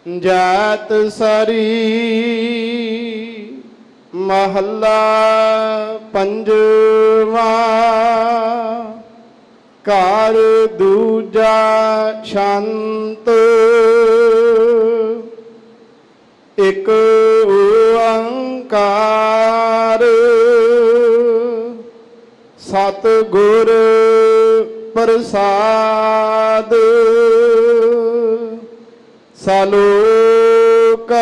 ਜਾਤ ਸਰੀ ਮਹੱਲਾ ਪੰਜਵਾਂ। ਘਰ ਦੂਜਾ ਸ਼ਾਂਤ, ਇਕ ਓੰਕਾਰ ਸਤਿਗੁਰ ਪ੍ਰਸਾਦ। ਸਲੋਕ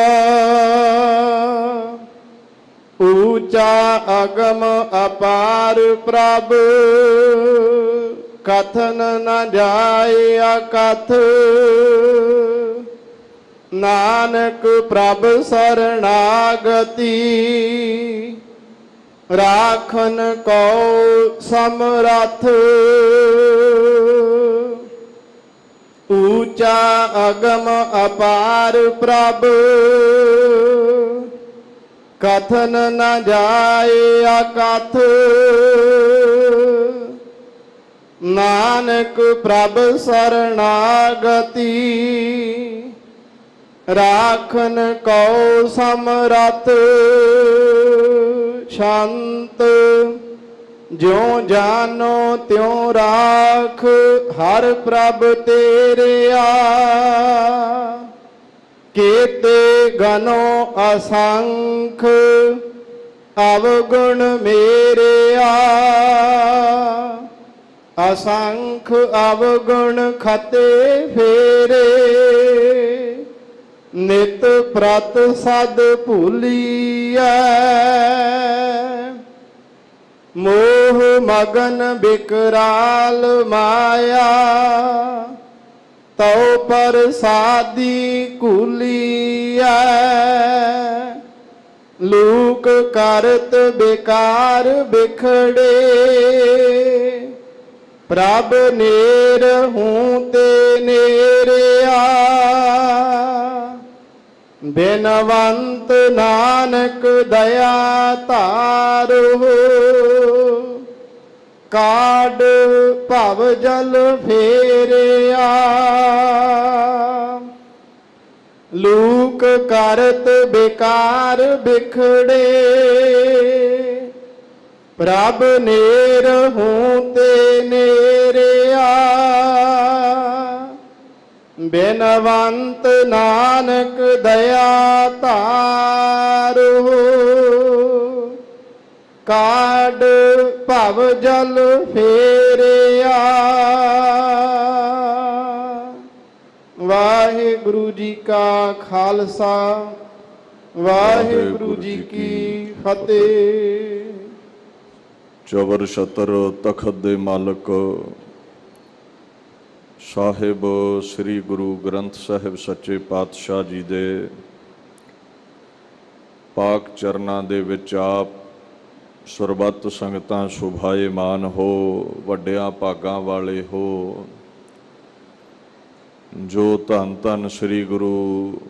ਊਚਾ ਅਗਮ ਅਪਾਰ ਪ੍ਰਭ, ਕਥਨ ਨ ਜਾਏ ਅਕਥ। ਨਾਨਕ ਪ੍ਰਭ ਸਰਣਾਗਤੀ, ਰਾਖਨ ਕੋ ਸਮਰਥ। ਊਚਾ ਅਗਮ ਅਪਾਰ ਪ੍ਰਭ, ਕਥਨ ਨ ਜਾਏ ਅਕਥ। ਨਾਨਕ ਪ੍ਰਭ ਸਰਣਾਗਤੀ, ਰਾਖਨ ਕਉ ਸਮਰਥ। ਸ਼ਾਂਤ ਜਿਉ ਜਾਨੋ ਤਿਉ ਰਾਖ, ਹਰ ਪ੍ਰਭ ਤੇਰਿਆ। ਕੀਤੇ ਗਨੋ ਅਸੰਖ, ਅਵਗੁਣ ਮੇਰਿਆ। ਅਸੰਖ ਅਵਗੁਣ ਖਤੇ ਫੇਰੇ, ਨਿਤ ਪ੍ਰਤ ਸਦ ਭੂਲੀਐ। ਮੋਹ ਮਗਨ ਬਿਕਰਾਲ ਮਾਇਆ, ਤਉ ਪ੍ਰਸਾਦੀ ਕੂਲੀਐ। ਲੂਕ ਕਰਤ ਬਿਕਾਰ ਬਿਖੜੇ, ਪ੍ਰਭ ਨੇਰ ਹੂੰ ਤੇ ਨੇਰਿਆ। ਬਿਨਵੰਤ ਨਾਨਕ ਦਇਆ ਧਾਰੋ, ਕਾਢ ਭਵ ਜਲ ਫੇਰਿਆ। ਲੂਕ ਕਰਤ ਬਿਕਾਰ ਬਿਖੜੇ, ਪ੍ਰਭ ਨੇਰ ਹੂੰ ਤੇ ਨੇਰਿਆ। ਬਿਨਵੰਤ ਨਾਨਕ ਦਇਆ ਧਾਰੋ, ਕਾਢ ਭਵ ਜਲ ਫੇਰਿਆ। ਵਾਹਿਗੁਰੂ ਜੀ ਕਾ ਖਾਲਸਾ, ਵਾਹਿਗੁਰੂ ਜੀ ਕੀ ਫਤਿਹ। ਚਵਰ ਛਤਰ ਤਖਤ ਦੇ ਮਾਲਕ ਸਾਹਿਬ ਸ੍ਰੀ ਗੁਰੂ ਗ੍ਰੰਥ ਸਾਹਿਬ ਸੱਚੇ ਪਾਤਸ਼ਾਹ ਜੀ ਦੇ ਪਾਕ ਚਰਨਾਂ ਦੇ ਵਿੱਚ ਆਪ ਸਰਬੱਤ ਸੰਗਤਾਂ ਸ਼ੁਭਾਏਮਾਨ ਹੋ, ਵੱਡਿਆਂ ਭਾਗਾਂ ਵਾਲੇ ਹੋ। ਜੋ ਧੰਨ ਧੰਨ ਸ੍ਰੀ ਗੁਰੂ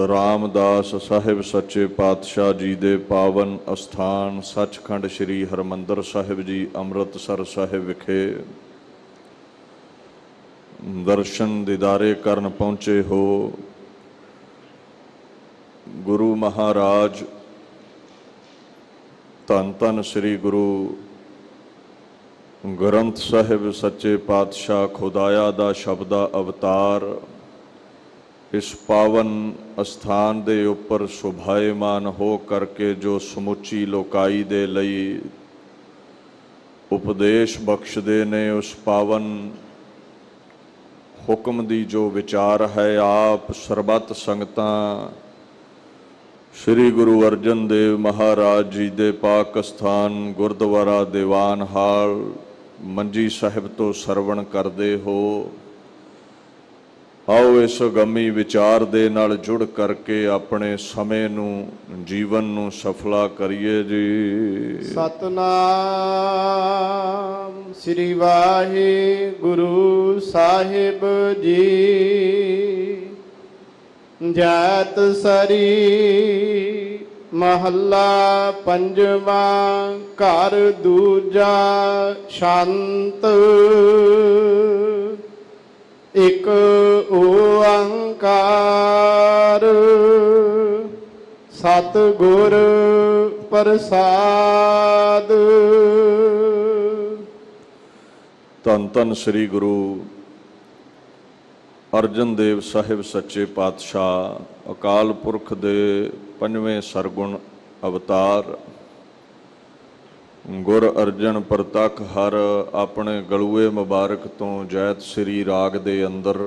ਰਾਮਦਾਸ ਸਾਹਿਬ ਸੱਚੇ ਪਾਤਸ਼ਾਹ ਜੀ ਦੇ ਪਾਵਨ ਅਸਥਾਨ ਸੱਚਖੰਡ ਸ੍ਰੀ ਹਰਿਮੰਦਰ ਸਾਹਿਬ ਜੀ ਅੰਮ੍ਰਿਤਸਰ ਸਾਹਿਬ ਵਿਖੇ ਦਰਸ਼ਨ ਦੀਦਾਰੇ ਕਰਨ ਪਹੁੰਚੇ ਹੋ। ਗੁਰੂ ਮਹਾਰਾਜ ਧੰਨ ਧੰਨ ਸ੍ਰੀ ਗੁਰੂ ਗ੍ਰੰਥ ਸਾਹਿਬ ਸੱਚੇ ਪਾਤਸ਼ਾਹ ਖੁਦਾਇਆ ਦਾ ਸ਼ਬਦਾ ਅਵਤਾਰ ਇਸ ਪਾਵਨ ਅਸਥਾਨ ਦੇ ਉੱਪਰ ਸ਼ੋਭਾਏਮਾਨ ਹੋ ਕਰਕੇ ਜੋ ਸਮੁੱਚੀ ਲੋਕਾਈ ਦੇ ਲਈ ਉਪਦੇਸ਼ ਬਖਸ਼ਦੇ ਨੇ, ਉਸ ਪਾਵਨ ਹੁਕਮ ਦੀ ਜੋ ਵਿਚਾਰ ਹੈ, ਆਪ ਸਰਬੱਤ ਸੰਗਤਾਂ ਸ੍ਰੀ ਗੁਰੂ ਅਰਜਨ ਦੇਵ ਮਹਾਰਾਜ ਜੀ ਦੇ ਪਾਕ ਅਸਥਾਨ ਗੁਰਦੁਆਰਾ ਦੀਵਾਨ ਹਾਲ ਮੰਜੀ ਸਾਹਿਬ ਤੋਂ ਸਰਵਣ ਕਰਦੇ ਹੋ। ਆਓ ਇਸ ਗੰਮੀ ਵਿਚਾਰ ਦੇ ਨਾਲ ਜੁੜ ਕਰਕੇ ਆਪਣੇ ਸਮੇਂ ਨੂੰ, ਜੀਵਨ ਨੂੰ ਸਫਲਾ ਕਰੀਏ ਜੀ। ਸਤਨਾਮ ਸ੍ਰੀ ਵਾਹਿਗੁਰੂ ਸਾਹਿਬ ਜੀ। ਜਾਤ ਸਰੀ ਮਹੱਲਾ ਪੰਜਵਾਂ। ਘਰ ਦੂਜਾ ਸ਼ਾਂਤ, ਇਕ ਓੰਕਾਰ ਸਤਿਗੁਰ ਪ੍ਰਸਾਦ। ਧੰਨ ਧੰਨ ਸ੍ਰੀ ਗੁਰੂ ਅਰਜਨ ਦੇਵ ਸਾਹਿਬ ਸੱਚੇ ਪਾਤਸ਼ਾਹ ਅਕਾਲ ਪੁਰਖ ਦੇ ਪੰਜਵੇਂ ਸਰਗੁਣ ਅਵਤਾਰ ਗੁਰ ਅਰਜਨ ਪ੍ਰਤੱਖ ਹਰ ਆਪਣੇ ਗਲੂਏ ਮੁਬਾਰਕ ਤੋਂ ਜੈਤ ਸ੍ਰੀ ਰਾਗ ਦੇ ਅੰਦਰ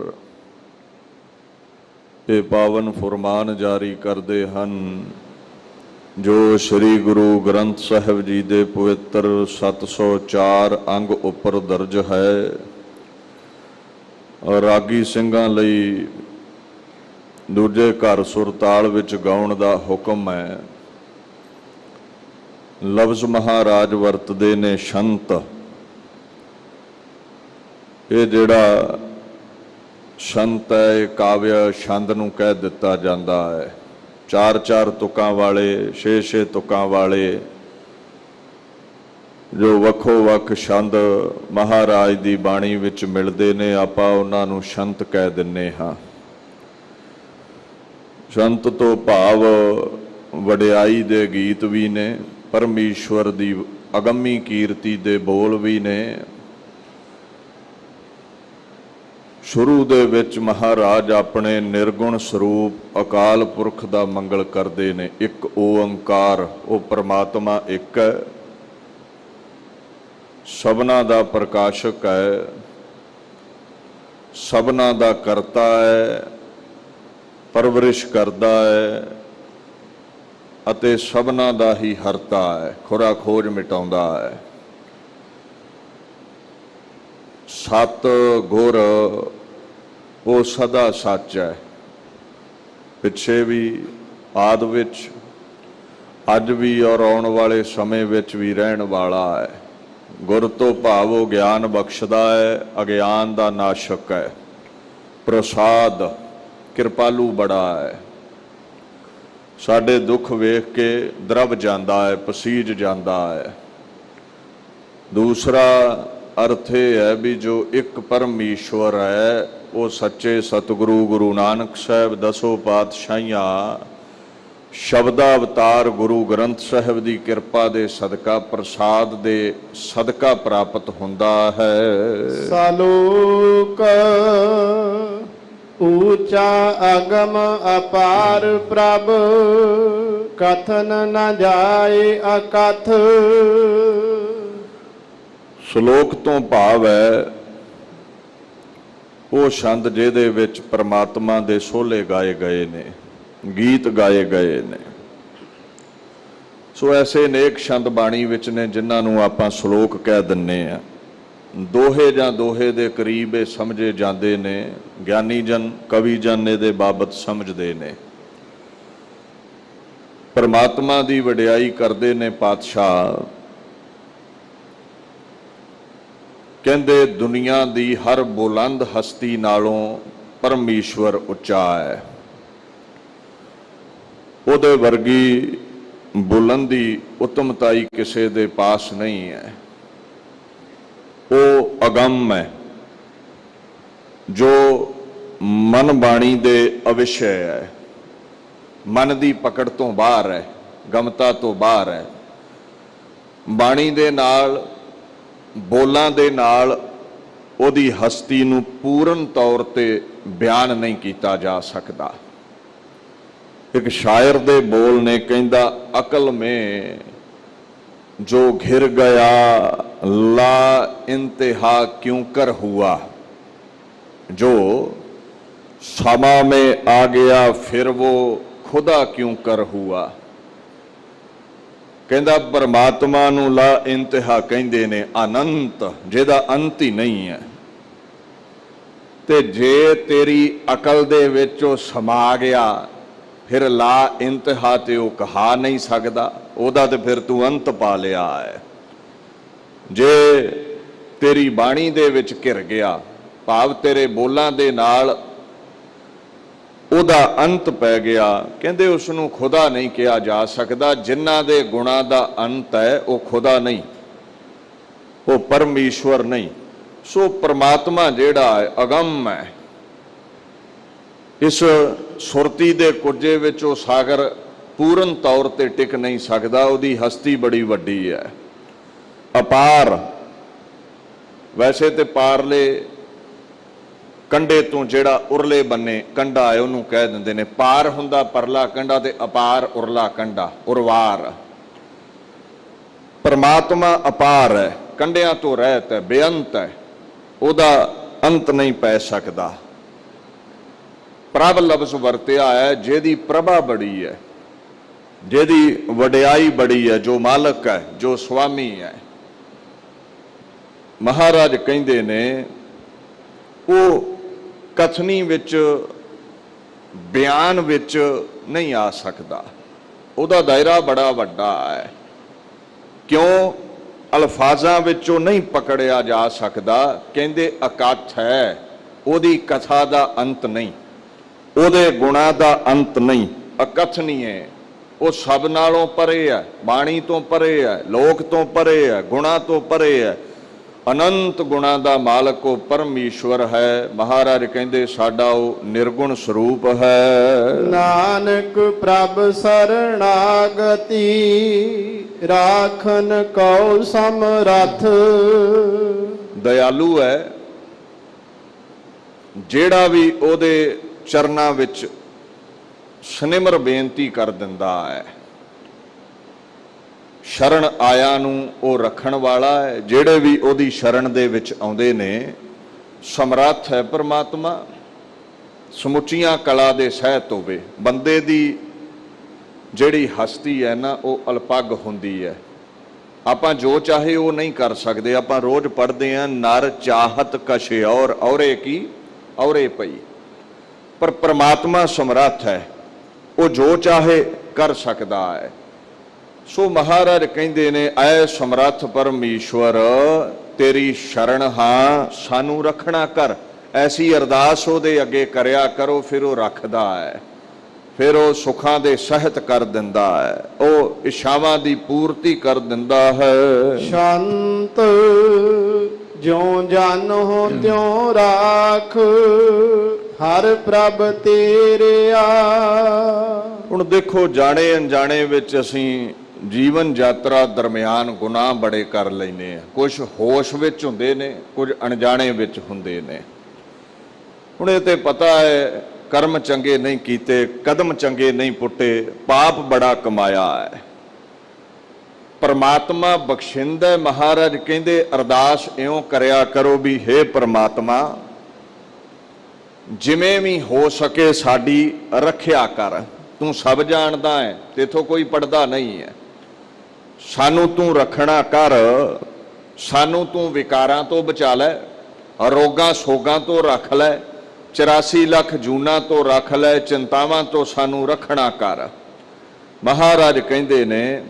ਇਹ ਪਾਵਨ ਫੁਰਮਾਨ ਜਾਰੀ ਕਰਦੇ ਹਨ ਜੋ ਸ੍ਰੀ ਗੁਰੂ ਗ੍ਰੰਥ ਸਾਹਿਬ ਜੀ ਦੇ ਪਵਿੱਤਰ 704 ਅੰਗ ਉੱਪਰ ਦਰਜ ਹੈ। ਰਾਗੀ ਸਿੰਘਾਂ ਲਈ ਦੂਜੇ ਘਰ ਸੁਰਤਾਲ ਵਿੱਚ ਗਾਉਣ ਦਾ ਹੁਕਮ ਹੈ। ਲਫ਼ਜ਼ ਮਹਾਰਾਜ ਵਰਤਦੇ ਨੇ ਸ਼ੰਤ। ਇਹ ਜਿਹੜਾ ਸ਼ੰਤ ਹੈ ਇਹ ਕਾਵਿ ਛੰਦ ਨੂੰ ਕਹਿ ਦਿੱਤਾ ਜਾਂਦਾ ਹੈ। 4-4 ਤੁਕਾਂ ਵਾਲੇ 6-6 ਤੁਕਾਂ ਵਾਲੇ ਜੋ ਵੱਖੋ ਵੱਖ ਛੰਦ ਮਹਾਰਾਜ ਦੀ ਬਾਣੀ ਵਿੱਚ ਮਿਲਦੇ ਨੇ ਆਪਾਂ ਉਹਨਾਂ ਨੂੰ ਸ਼ੰਤ ਕਹਿ ਦਿੰਦੇ ਹਾਂ। ਸ਼ੰਤ ਤੋਂ ਭਾਵ ਵਡਿਆਈ ਦੇ ਗੀਤ ਵੀ ਨੇ, ਪਰਮੇਸ਼ਵਰ ਦੀ ਅਗੰਮੀ ਕੀਰਤੀ ਦੇ ਬੋਲ ਵੀ ਨੇ। ਸ਼ੁਰੂ ਦੇ ਵਿੱਚ ਮਹਾਰਾਜ ਆਪਣੇ ਨਿਰਗੁਣ ਸਰੂਪ ਅਕਾਲ ਪੁਰਖ ਦਾ ਮੰਗਲ ਕਰਦੇ ਨੇ। ਇੱਕ ਓੰਕਾਰ, ਉਹ ਪ੍ਰਮਾਤਮਾ ਇੱਕ ਹੈ, ਸਭਨਾ ਦਾ ਪ੍ਰਕਾਸ਼ਕ ਹੈ, ਸਭਨਾ ਦਾ ਕਰਤਾ ਹੈ, ਪਰਵਰਿਸ਼ ਕਰਦਾ ਹੈ ਅਤੇ ਸਭਨਾ ਦਾ ਹੀ ਹਰਤਾ ਹੈ, ਖੁਰਾ ਖੋਜ ਮਿਟਾਉਂਦਾ ਹੈ। ਸਤ ਗੁਰ ਉਹ ਸਦਾ ਸੱਚ ਹੈ, ਪਿੱਛੇ ਵੀ ਆਦ ਵਿੱਚ ਅੱਜ ਵੀ ਔਰ ਆਉਣ ਵਾਲੇ ਸਮੇਂ ਵਿੱਚ ਵੀ ਰਹਿਣ ਵਾਲਾ ਹੈ। ਗੁਰ ਤੋਂ ਭਾਵ ਉਹ ਗਿਆਨ ਬਖਸ਼ਦਾ ਹੈ, ਅਗਿਆਨ ਦਾ ਨਾਸ਼ਕ ਹੈ, ਪ੍ਰਸਾਦ ਕਿਰਪਾਲੂ ਬੜਾ ਹੈ। ਸਾਡੇ ਦੁੱਖ ਵੇਖ ਕੇ ਦਰਬ ਜਾਂਦਾ ਹੈ, ਪਸੀਜ ਜਾਂਦਾ ਹੈ। ਦੂਸਰਾ ਅਰਥ ਇਹ ਹੈ ਵੀ ਜੋ ਇੱਕ ਪਰਮੇਸ਼ਵਰ ਹੈ ਉਹ ਸੱਚੇ ਸਤਿਗੁਰੂ ਗੁਰੂ ਨਾਨਕ ਸਾਹਿਬ ਦਸੋ ਪਾਤਸ਼ਾਹੀਆਂ ਸ਼ਬਦਾ ਅਵਤਾਰ ਗੁਰੂ ਗ੍ਰੰਥ ਸਾਹਿਬ ਦੀ ਕਿਰਪਾ ਦੇ ਸਦਕਾ ਪ੍ਰਸਾਦ ਦੇ ਸਦਕਾ ਪ੍ਰਾਪਤ ਹੁੰਦਾ ਹੈ। ਸਾਲੋਕ ਊਚਾ ਅਗਮ ਅਪਾਰ ਪ੍ਰਭ ਕਥਨ ਨ ਜਾਏ ਅਕਥ। ਸ਼ਲੋਕ ਤੋਂ ਭਾਵ ਹੈ ਉਹ ਛੰਦ ਜਿਹਦੇ ਵਿੱਚ ਪ੍ਰਮਾਤਮਾ ਦੇ ਸੋਹਲੇ ਗਾਏ ਗਏ ਨੇ, ਗੀਤ ਗਾਏ ਗਏ ਨੇ। ਸੋ ਐਸੇ ਅਨੇਕ ਛੰਦ ਬਾਣੀ ਵਿੱਚ ਨੇ ਜਿਨ੍ਹਾਂ ਨੂੰ ਆਪਾਂ ਸ਼ਲੋਕ ਕਹਿ ਦਿੰਨੇ ਆ। ਦੋਹੇ ਜਾਂ ਦੋਹੇ ਦੇ ਕਰੀਬ ਇਹ ਸਮਝੇ ਜਾਂਦੇ ਨੇ, ਗਿਆਨੀ ਜਨ ਕਵੀ ਜਨ ਇਹਦੇ ਬਾਬਤ ਸਮਝਦੇ ਨੇ। ਪਰਮਾਤਮਾ ਦੀ ਵਡਿਆਈ ਕਰਦੇ ਨੇ ਪਾਤਸ਼ਾਹ। ਕਹਿੰਦੇ ਦੁਨੀਆ ਦੀ ਹਰ ਬੁਲੰਦ ਹਸਤੀ ਨਾਲੋਂ ਪਰਮੇਸ਼ਵਰ ਉੱਚਾ ਹੈ। ਉਹਦੇ ਵਰਗੀ ਬੁਲੰਦੀ ਉਤਮਤਾਈ ਕਿਸੇ ਦੇ ਪਾਸ ਨਹੀਂ ਹੈ। ਉਹ ਅਗੰਮ ਹੈ ਜੋ ਮਨ ਬਾਣੀ ਦੇ ਅਵਿਸ਼ੇ ਹੈ, ਮਨ ਦੀ ਪਕੜ ਤੋਂ ਬਾਹਰ ਹੈ, ਗਮਤਾ ਤੋਂ ਬਾਹਰ ਹੈ। ਬਾਣੀ ਦੇ ਨਾਲ, ਬੋਲਾਂ ਦੇ ਨਾਲ ਉਹਦੀ ਹਸਤੀ ਨੂੰ ਪੂਰਨ ਤੌਰ ਤੇ ਬਿਆਨ ਨਹੀਂ ਕੀਤਾ ਜਾ ਸਕਦਾ। ਇੱਕ ਸ਼ਾਇਰ ਦੇ ਬੋਲ ਨੇ, ਕਹਿੰਦਾ ਅਕਲ ਮੇਂ जो घिर गया ला इंतहा क्यों कर हुआ, जो समा में आ गया फिर वो खुदा क्यों कर हुआ। कहता परमात्मा नूं ला इंतहा कहंदे ने, अनंत जिहदा अंत ही नहीं है। ते जे तेरी अकल दे विच ओ समा गया फिर ला इंतहा ते वो कहा नहीं सकदा, ओदा ते फिर तू अंत पा लिया है। जे तेरी बाणी दे विच घिर गया, भाव तेरे बोलां दे नाल ओदा अंत पै गया, कहंदे उसनूं खुदा नहीं कहा जा सकदा। जिन्हां दे गुणां दा अंत है वो खुदा नहीं, वो परमेश्वर नहीं। सो परमात्मा जिहड़ा है अगम है, ਇਸ ਸੁਰਤੀ ਦੇ ਕੁਰਜੇ ਵਿੱਚ ਉਹ ਸਾਗਰ ਪੂਰਨ ਤੌਰ ਤੇ ਟਿਕ ਨਹੀਂ ਸਕਦਾ। ਉਹਦੀ ਹਸਤੀ ਬੜੀ ਵੱਡੀ ਹੈ, ਅਪਾਰ। ਵੈਸੇ ਤੇ ਪਾਰਲੇ ਕੰਢੇ ਤੋਂ ਜਿਹੜਾ ਉਰਲੇ ਬੰਨੇ ਕੰਢਾ ਹੈ ਉਹਨੂੰ ਕਹਿ ਦਿੰਦੇ ਨੇ। ਪਾਰ ਹੁੰਦਾ ਪਰਲਾ ਕੰਢਾ ਤੇ ਅਪਾਰ ਉਰਲਾ ਕੰਢਾ, ਉਰਵਾਰ। ਪਰਮਾਤਮਾ ਅਪਾਰ ਹੈ, ਕੰਢਿਆਂ ਤੋਂ ਰਹਿਤ ਹੈ, ਬੇਅੰਤ ਹੈ, ਉਹਦਾ ਅੰਤ ਨਹੀਂ ਪੈ ਸਕਦਾ। ਪ੍ਰਭ ਲਫ਼ਜ਼ ਵਰਤਿਆ ਹੈ, ਜਿਹਦੀ ਪ੍ਰਭਾ ਬੜੀ ਹੈ, ਜਿਹਦੀ ਵਡਿਆਈ ਬੜੀ ਹੈ, ਜੋ ਮਾਲਕ ਹੈ, ਜੋ ਸੁਆਮੀ ਹੈ। ਮਹਾਰਾਜ ਕਹਿੰਦੇ ਨੇ ਉਹ ਕਥਨੀ ਵਿੱਚ, ਬਿਆਨ ਵਿੱਚ ਨਹੀਂ ਆ ਸਕਦਾ, ਉਹਦਾ ਦਾਇਰਾ ਬੜਾ ਵੱਡਾ ਹੈ। ਕਿਉਂ? ਅਲਫਾਜ਼ਾਂ ਵਿੱਚੋਂ ਨਹੀਂ ਪਕੜਿਆ ਜਾ ਸਕਦਾ। ਕਹਿੰਦੇ ਅਕਥ ਹੈ, ਉਹਦੀ ਕਥਾ ਦਾ ਅੰਤ ਨਹੀਂ, ਉਹਦੇ ਗੁਣਾਂ ਦਾ ਅੰਤ ਨਹੀਂ, ਅਕਥਨੀ ਹੈ। ਉਹ ਸਭ ਨਾਲੋਂ ਪਰੇ ਹੈ, ਬਾਣੀ ਤੋਂ ਪਰੇ ਹੈ, ਲੋਕ ਤੋਂ ਪਰੇ ਹੈ, ਗੁਣਾਂ ਤੋਂ ਪਰੇ ਹੈ। ਅਨੰਤ ਗੁਣਾਂ ਦਾ ਮਾਲਕ ਉਹ ਪਰਮੇਸ਼ਵਰ ਹੈ। ਮਹਾਰਾਜ ਕਹਿੰਦੇ ਸਾਡਾ ਉਹ ਨਿਰਗੁਣ ਸਰੂਪ ਹੈ। ਨਾਨਕ ਪ੍ਰਭ ਸਰਣਾਗਤੀ, ਰਾਖਨ ਕਉ ਸਮਰੱਥ। ਦਇਆਲੂ ਹੈ, ਜਿਹੜਾ ਵੀ ਉਹਦੇ ਚਰਨਾਂ ਵਿੱਚ ਸਨਿਮਰ ਬੇਨਤੀ ਕਰ ਦਿੰਦਾ ਹੈ। ਸ਼ਰਨ ਆਇਆ ਨੂੰ ਉਹ ਰੱਖਣ ਵਾਲਾ ਹੈ, ਜਿਹੜੇ ਵੀ ਉਹਦੀ ਸ਼ਰਨ ਦੇ ਵਿੱਚ ਆਉਂਦੇ ਨੇ। ਸਮਰੱਥ ਹੈ ਪਰਮਾਤਮਾ, ਸਮੁੱਚੀਆਂ ਕਲਾ ਦੇ ਸਹਿਤ ਹੋਵੇ। ਬੰਦੇ ਦੀ ਜਿਹੜੀ ਹਸਤੀ ਹੈ ਨਾ, ਉਹ ਅਲਪੱਗ ਹੁੰਦੀ ਹੈ। ਆਪਾਂ ਜੋ ਚਾਹੇ ਉਹ ਨਹੀਂ ਕਰ ਸਕਦੇ। ਆਪਾਂ ਰੋਜ਼ ਪੜ੍ਹਦੇ ਹਾਂ, ਨਰ ਚਾਹਤ ਕਛ ਔਰ ਔਰੇ ਕੀ ਔਰੇ ਪਈ। ਪਰ ਪਰਮਾਤਮਾ ਸਮਰੱਥ ਹੈ, ਉਹ ਜੋ ਚਾਹੇ ਕਰ ਸਕਦਾ ਹੈ। ਸੋ ਮਹਾਰਾਜ ਕਹਿੰਦੇ ਨੇ, ਐ ਸਮਰੱਥ ਪਰਮੇਸ਼ਵਰ ਤੇਰੀ ਸ਼ਰਨ ਹਾਂ, ਸਾਨੂੰ ਰੱਖਣਾ ਕਰ। ਐਸੀ ਅਰਦਾਸ ਉਹਦੇ ਅੱਗੇ ਕਰਿਆ ਕਰੋ, ਫਿਰ ਉਹ ਰੱਖਦਾ ਹੈ, ਫਿਰ ਉਹ ਸੁੱਖਾਂ ਦੇ ਸਹਿਤ ਕਰ ਦਿੰਦਾ ਹੈ, ਉਹ ਇਛਾਵਾਂ ਦੀ ਪੂਰਤੀ ਕਰ ਦਿੰਦਾ ਹੈ। ਸ਼ਾਂਤ ਜਿਉ ਜਾਨੋ ਤਿਉ ਰਾਖ, ਹਰ ਪ੍ਰਭ ਤੇਰਿਆ। ਹੁਣ ਦੇਖੋ, ਜਾਣੇ ਅਣਜਾਣੇ ਵਿੱਚ ਅਸੀਂ ਜੀਵਨ ਯਾਤਰਾ ਦਰਮਿਆਨ ਗੁਨਾਹ ਬੜੇ ਕਰ ਲੈਨੇ ਆ। ਕੁਝ ਹੋਸ਼ ਵਿੱਚ ਹੁੰਦੇ ਨੇ, ਕੁਝ ਅਣਜਾਣੇ ਵਿੱਚ ਹੁੰਦੇ ਨੇ। ਹੁਣ ਇਹ ਤੇ ਪਤਾ ਹੈ, ਕਰਮ ਚੰਗੇ ਨਹੀਂ ਕੀਤੇ, ਕਦਮ ਚੰਗੇ ਨਹੀਂ ਪੁੱਟੇ, ਪਾਪ ਬੜਾ ਕਮਾਇਆ ਹੈ। ਪਰਮਾਤਮਾ ਬਖਸ਼ਿੰਦਾ। ਮਹਾਰਾਜ ਕਹਿੰਦੇ ਅਰਦਾਸ ਇਉਂ ਕਰਿਆ ਕਰੋ ਵੀ ਹੇ ਪਰਮਾਤਮਾ, ਜਿਵੇਂ ਵੀ ਹੋ ਸਕੇ ਸਾਡੀ ਰੱਖਿਆ ਕਰ। ਤੂੰ ਸਭ ਜਾਣਦਾ ਹੈ, ਤੇਥੋਂ ਕੋਈ ਪੜਦਾ ਨਹੀਂ ਹੈ। ਸਾਨੂੰ ਤੂੰ ਰੱਖਣਾ ਕਰ, ਸਾਨੂੰ ਤੂੰ ਵਿਕਾਰਾਂ ਤੋਂ ਬਚਾ ਲੈ, ਰੋਗਾਂ ਸੋਗਾਂ ਤੋਂ ਰੱਖ ਲੈ, 84 ਲੱਖ ਜੂਨਾਂ ਤੋਂ ਰੱਖ ਲੈ, ਚਿੰਤਾਵਾਂ ਤੋਂ ਸਾਨੂੰ ਰੱਖਣਾ ਕਰ। ਮਹਾਰਾਜ ਕਹਿੰਦੇ ਨੇ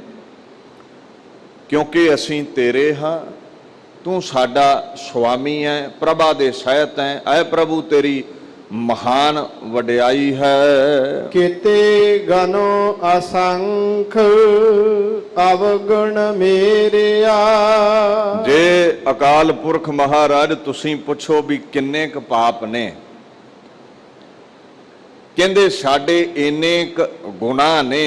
ਕਿਉਂਕਿ ਅਸੀਂ ਤੇਰੇ ਹਾਂ, ਤੂੰ ਸਾਡਾ ਸੁਆਮੀ ਹੈ, ਪ੍ਰਭਾ ਦੇ ਸਹਿਤ ਹੈ। ਐ ਪ੍ਰਭੂ ਤੇਰੀ ਮਹਾਨ ਵਡਿਆਈ ਹੈ। ਕਿਤੇ ਗਨੋ ਅਸੰਖ ਅਵਗੁਣ ਮੇਰਿਆ। ਜੇ ਅਕਾਲ ਪੁਰਖ ਮਹਾਰਾਜ ਤੁਸੀਂ ਪੁੱਛੋ ਵੀ ਕਿੰਨੇ ਕੁ ਪਾਪ ਨੇ, ਕਹਿੰਦੇ ਸਾਡੇ ਇੰਨੇ ਕੁ ਗੁਨਾਹ ਨੇ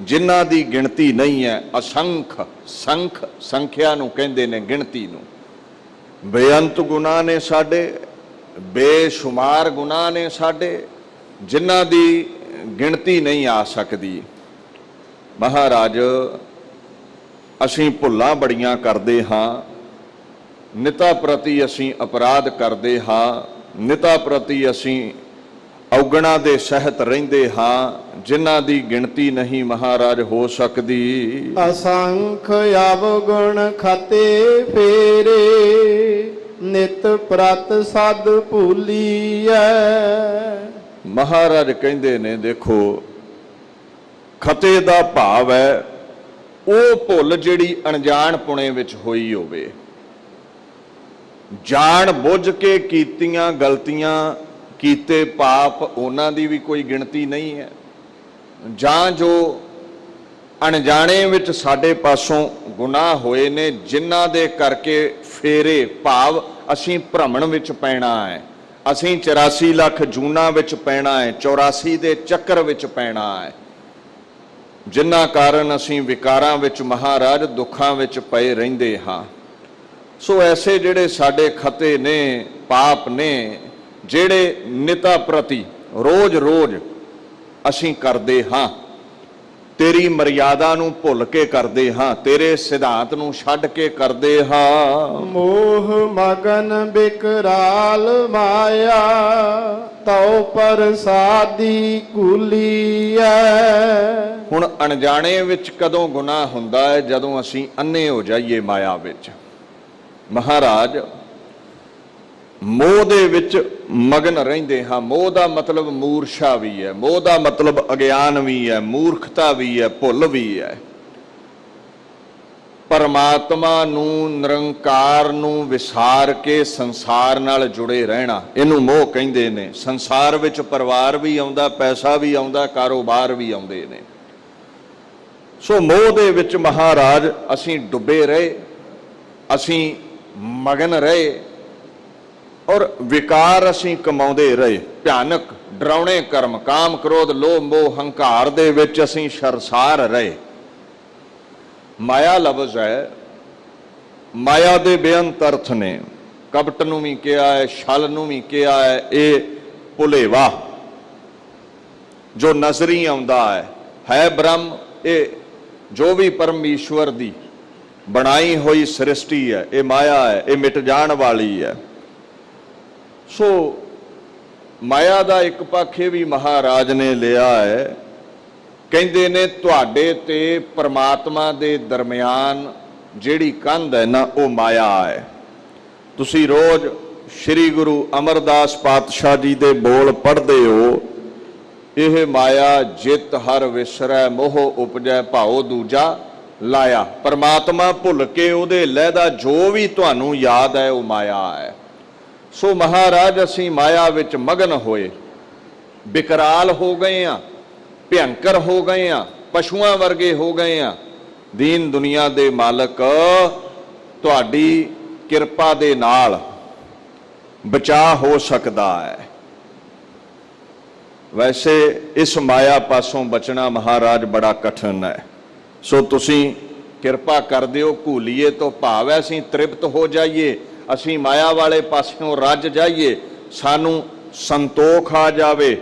ਜਿਨ੍ਹਾਂ ਦੀ ਗਿਣਤੀ ਨਹੀਂ ਹੈ। ਅਸੰਖ, ਸੰਖ ਸੰਖਿਆ ਨੂੰ ਕਹਿੰਦੇ ਨੇ, ਗਿਣਤੀ ਨੂੰ। ਬੇਅੰਤ ਗੁਨਾਹ ਨੇ ਸਾਡੇ, ਬੇਸ਼ੁਮਾਰ ਗੁਨਾਹ ਨੇ ਸਾਡੇ, ਜਿਨ੍ਹਾਂ ਦੀ ਗਿਣਤੀ ਨਹੀਂ ਆ ਸਕਦੀ। ਮਹਾਰਾਜ ਅਸੀਂ ਭੁੱਲਾਂ ਬੜੀਆਂ ਕਰਦੇ ਹਾਂ, ਨਿਤਾ ਪ੍ਰਤੀ ਅਸੀਂ ਅਪਰਾਧ ਕਰਦੇ ਹਾਂ, ਨਿਤਾ ਪ੍ਰਤੀ ਅਸੀਂ ਔਗਣਾ ਦੇ ਸਹਿਤ ਰਹਿੰਦੇ ਹਾਂ, ਜਿਨ੍ਹਾਂ ਦੀ ਗਿਣਤੀ ਨਹੀਂ ਮਹਾਰਾਜ ਹੋ ਸਕਦੀ। ਅਸੰਖ ਅਵਗੁਣ ਖਤੇ ਫੇਰੇ, ਨਿਤ ਪ੍ਰਤ ਸਦ ਭੂਲੀਐ। ਮਹਾਰਾਜ ਕਹਿੰਦੇ ਨੇ ਦੇਖੋ, ਖਤੇ ਦਾ ਭਾਵ ਹੈ ਉਹ ਭੁੱਲ ਜਿਹੜੀ ਅਣਜਾਣ ਪੁਣੇ ਵਿੱਚ ਹੋਈ ਹੋਵੇ। ਜਾਣ ਬੁੱਝ ਕੇ ਕੀਤੀਆਂ ਗਲਤੀਆਂ, ਕੀਤੇ ਪਾਪ, ਉਹਨਾਂ ਦੀ ਵੀ ਕੋਈ ਗਿਣਤੀ ਨਹੀਂ ਹੈ। ਜਾਂ ਜੋ ਅਣਜਾਣੇ ਵਿੱਚ ਸਾਡੇ ਪਾਸੋਂ ਗੁਨਾਹ ਹੋਏ ਨੇ, ਜਿਨ੍ਹਾਂ ਦੇ ਕਰਕੇ ਫੇਰੇ ਭਾਵ ਅਸੀਂ ਭ੍ਰਮਣ ਵਿੱਚ ਪੈਣਾ ਹੈ, ਅਸੀਂ 84 ਲੱਖ ਜੂਨਾਂ ਵਿੱਚ ਪੈਣਾ ਹੈ, 84 ਦੇ ਚੱਕਰ ਵਿੱਚ ਪੈਣਾ ਹੈ, ਜਿਨ੍ਹਾਂ ਕਾਰਨ ਅਸੀਂ ਵਿਕਾਰਾਂ ਵਿੱਚ ਮਹਾਰਾਜ ਦੁੱਖਾਂ ਵਿੱਚ ਪਏ ਰਹਿੰਦੇ ਹਾਂ। ਸੋ ਐਸੇ ਜਿਹੜੇ ਸਾਡੇ ਖਤੇ ਨੇ, ਪਾਪ ਨੇ, ਜਿਹੜੇ ਨਿਤਾ ਪ੍ਰਤੀ ਰੋਜ਼-ਰੋਜ਼ ਅਸੀਂ ਕਰਦੇ ਹਾਂ, ਤੇਰੀ ਮਰਿਆਦਾ ਨੂੰ ਭੁੱਲ ਕੇ ਕਰਦੇ ਹਾਂ, ਤੇਰੇ ਸਿਧਾਂਤ ਨੂੰ ਛੱਡ ਕੇ ਕਰਦੇ ਹਾਂ। ਮੋਹ ਮਗਨ ਬਿਕਰਾਲ ਮਾਇਆ, ਤਉ ਪ੍ਰਸਾਦੀ ਕੁਲੀਐ। ਹੁਣ ਅਣਜਾਣੇ ਵਿੱਚ ਕਦੋਂ ਗੁਨਾਹ ਹੁੰਦਾ ਹੈ? ਜਦੋਂ ਅਸੀਂ ਅੰਨੇ ਹੋ ਜਾਈਏ ਮਾਇਆ ਵਿੱਚ। ਮਹਾਰਾਜ ਮੋਹ ਦੇ ਵਿੱਚ ਮਗਨ ਰਹਿੰਦੇ ਹਾਂ। ਮੋਹ ਦਾ ਮਤਲਬ ਮੂਰਛਾ ਵੀ ਹੈ, ਮੋਹ ਦਾ ਮਤਲਬ ਅਗਿਆਨ ਵੀ ਹੈ, ਮੂਰਖਤਾ ਵੀ ਹੈ, ਭੁੱਲ ਵੀ ਹੈ। ਪਰਮਾਤਮਾ ਨੂੰ, ਨਿਰੰਕਾਰ ਨੂੰ ਵਿਸਾਰ ਕੇ ਸੰਸਾਰ ਨਾਲ ਜੁੜੇ ਰਹਿਣਾ, ਇਹਨੂੰ ਮੋਹ ਕਹਿੰਦੇ ਨੇ। ਸੰਸਾਰ ਵਿੱਚ ਪਰਿਵਾਰ ਵੀ ਆਉਂਦਾ, ਪੈਸਾ ਵੀ ਆਉਂਦਾ, ਕਾਰੋਬਾਰ ਵੀ ਆਉਂਦੇ ਨੇ। ਸੋ ਮੋਹ ਦੇ ਵਿੱਚ ਮਹਾਰਾਜ ਅਸੀਂ ਡੁੱਬੇ ਰਹੇ, ਅਸੀਂ ਮਗਨ ਰਹੇ, ਔਰ ਵਿਕਾਰ ਅਸੀਂ ਕਮਾਉਂਦੇ ਰਹੇ। ਭਿਆਨਕ ਡਰਾਉਣੇ ਕਰਮ, ਕਾਮ, ਕ੍ਰੋਧ, ਲੋਭ, ਮੋਹ, ਹੰਕਾਰ ਦੇ ਵਿੱਚ ਅਸੀਂ ਸਰਸਾਰ ਰਹੇ। ਮਾਇਆ ਲਫ਼ਜ਼ ਹੈ, ਮਾਇਆ ਦੇ ਬੇਅੰਤ ਅਰਥ ਨੇ। ਕਪਟ ਨੂੰ ਵੀ ਕਿਹਾ ਹੈ, ਛਲ ਨੂੰ ਵੀ ਕਿਹਾ ਹੈ। ਇਹ ਭੁਲੇਵਾ ਜੋ ਨਜ਼ਰੀ ਆਉਂਦਾ ਹੈ ਬ੍ਰਹਮ। ਇਹ ਜੋ ਵੀ ਪਰਮੇਸ਼ਵਰ ਦੀ ਬਣਾਈ ਹੋਈ ਸ੍ਰਿਸ਼ਟੀ ਹੈ, ਇਹ ਮਾਇਆ ਹੈ, ਇਹ ਮਿਟ ਜਾਣ ਵਾਲੀ ਹੈ। ਸੋ ਮਾਇਆ ਦਾ ਇੱਕ ਪੱਖ ਇਹ ਵੀ ਮਹਾਰਾਜ ਨੇ ਲਿਆ ਹੈ। ਕਹਿੰਦੇ ਨੇ ਤੁਹਾਡੇ ਤੇ ਪਰਮਾਤਮਾ ਦੇ ਦਰਮਿਆਨ ਜਿਹੜੀ ਕੰਧ ਹੈ ਨਾ, ਉਹ ਮਾਇਆ ਹੈ। ਤੁਸੀਂ ਰੋਜ਼ ਸ੍ਰੀ ਗੁਰੂ ਅਮਰਦਾਸ ਪਾਤਸ਼ਾਹ ਜੀ ਦੇ ਬੋਲ ਪੜ੍ਹਦੇ ਹੋ, ਇਹ ਮਾਇਆ ਜਿਤ ਹਰ ਵਿਸਰੈ, ਮੋਹ ਉਪਜੈ ਭਾਉ ਦੂਜਾ ਲਾਇਆ। ਪਰਮਾਤਮਾ ਭੁੱਲ ਕੇ ਉਹਦੇ ਲਹਿਦਾ ਜੋ ਵੀ ਤੁਹਾਨੂੰ ਯਾਦ ਹੈ, ਉਹ ਮਾਇਆ ਹੈ। ਸੋ ਮਹਾਰਾਜ ਅਸੀਂ ਮਾਇਆ ਵਿੱਚ ਮਗਨ ਹੋਏ, ਬਿਕਰਾਲ ਹੋ ਗਏ ਆ, ਭਿਅੰਕਰ ਹੋ ਗਏ ਆ, ਪਸ਼ੂਆਂ ਵਰਗੇ ਹੋ ਗਏ ਆ। ਦੀਨ ਦੁਨੀਆ ਦੇ ਮਾਲਕ, ਤੁਹਾਡੀ ਕਿਰਪਾ ਦੇ ਨਾਲ ਬਚਾਅ ਹੋ ਸਕਦਾ ਹੈ। ਵੈਸੇ ਇਸ ਮਾਇਆ ਪਾਸੋਂ ਬਚਣਾ ਮਹਾਰਾਜ ਬੜਾ ਕਠਿਨ ਹੈ। ਸੋ ਤੁਸੀਂ ਕਿਰਪਾ ਕਰ ਦਿਓ। ਘੂਲੀਏ ਤੋਂ ਭਾਵ ਹੈ ਅਸੀਂ ਤ੍ਰਿਪਤ ਹੋ ਜਾਈਏ, ਅਸੀਂ ਮਾਇਆ ਵਾਲੇ ਪਾਸਿਓਂ ਰੱਜ ਜਾਈਏ, ਸਾਨੂੰ ਸੰਤੋਖ ਆ ਜਾਵੇ,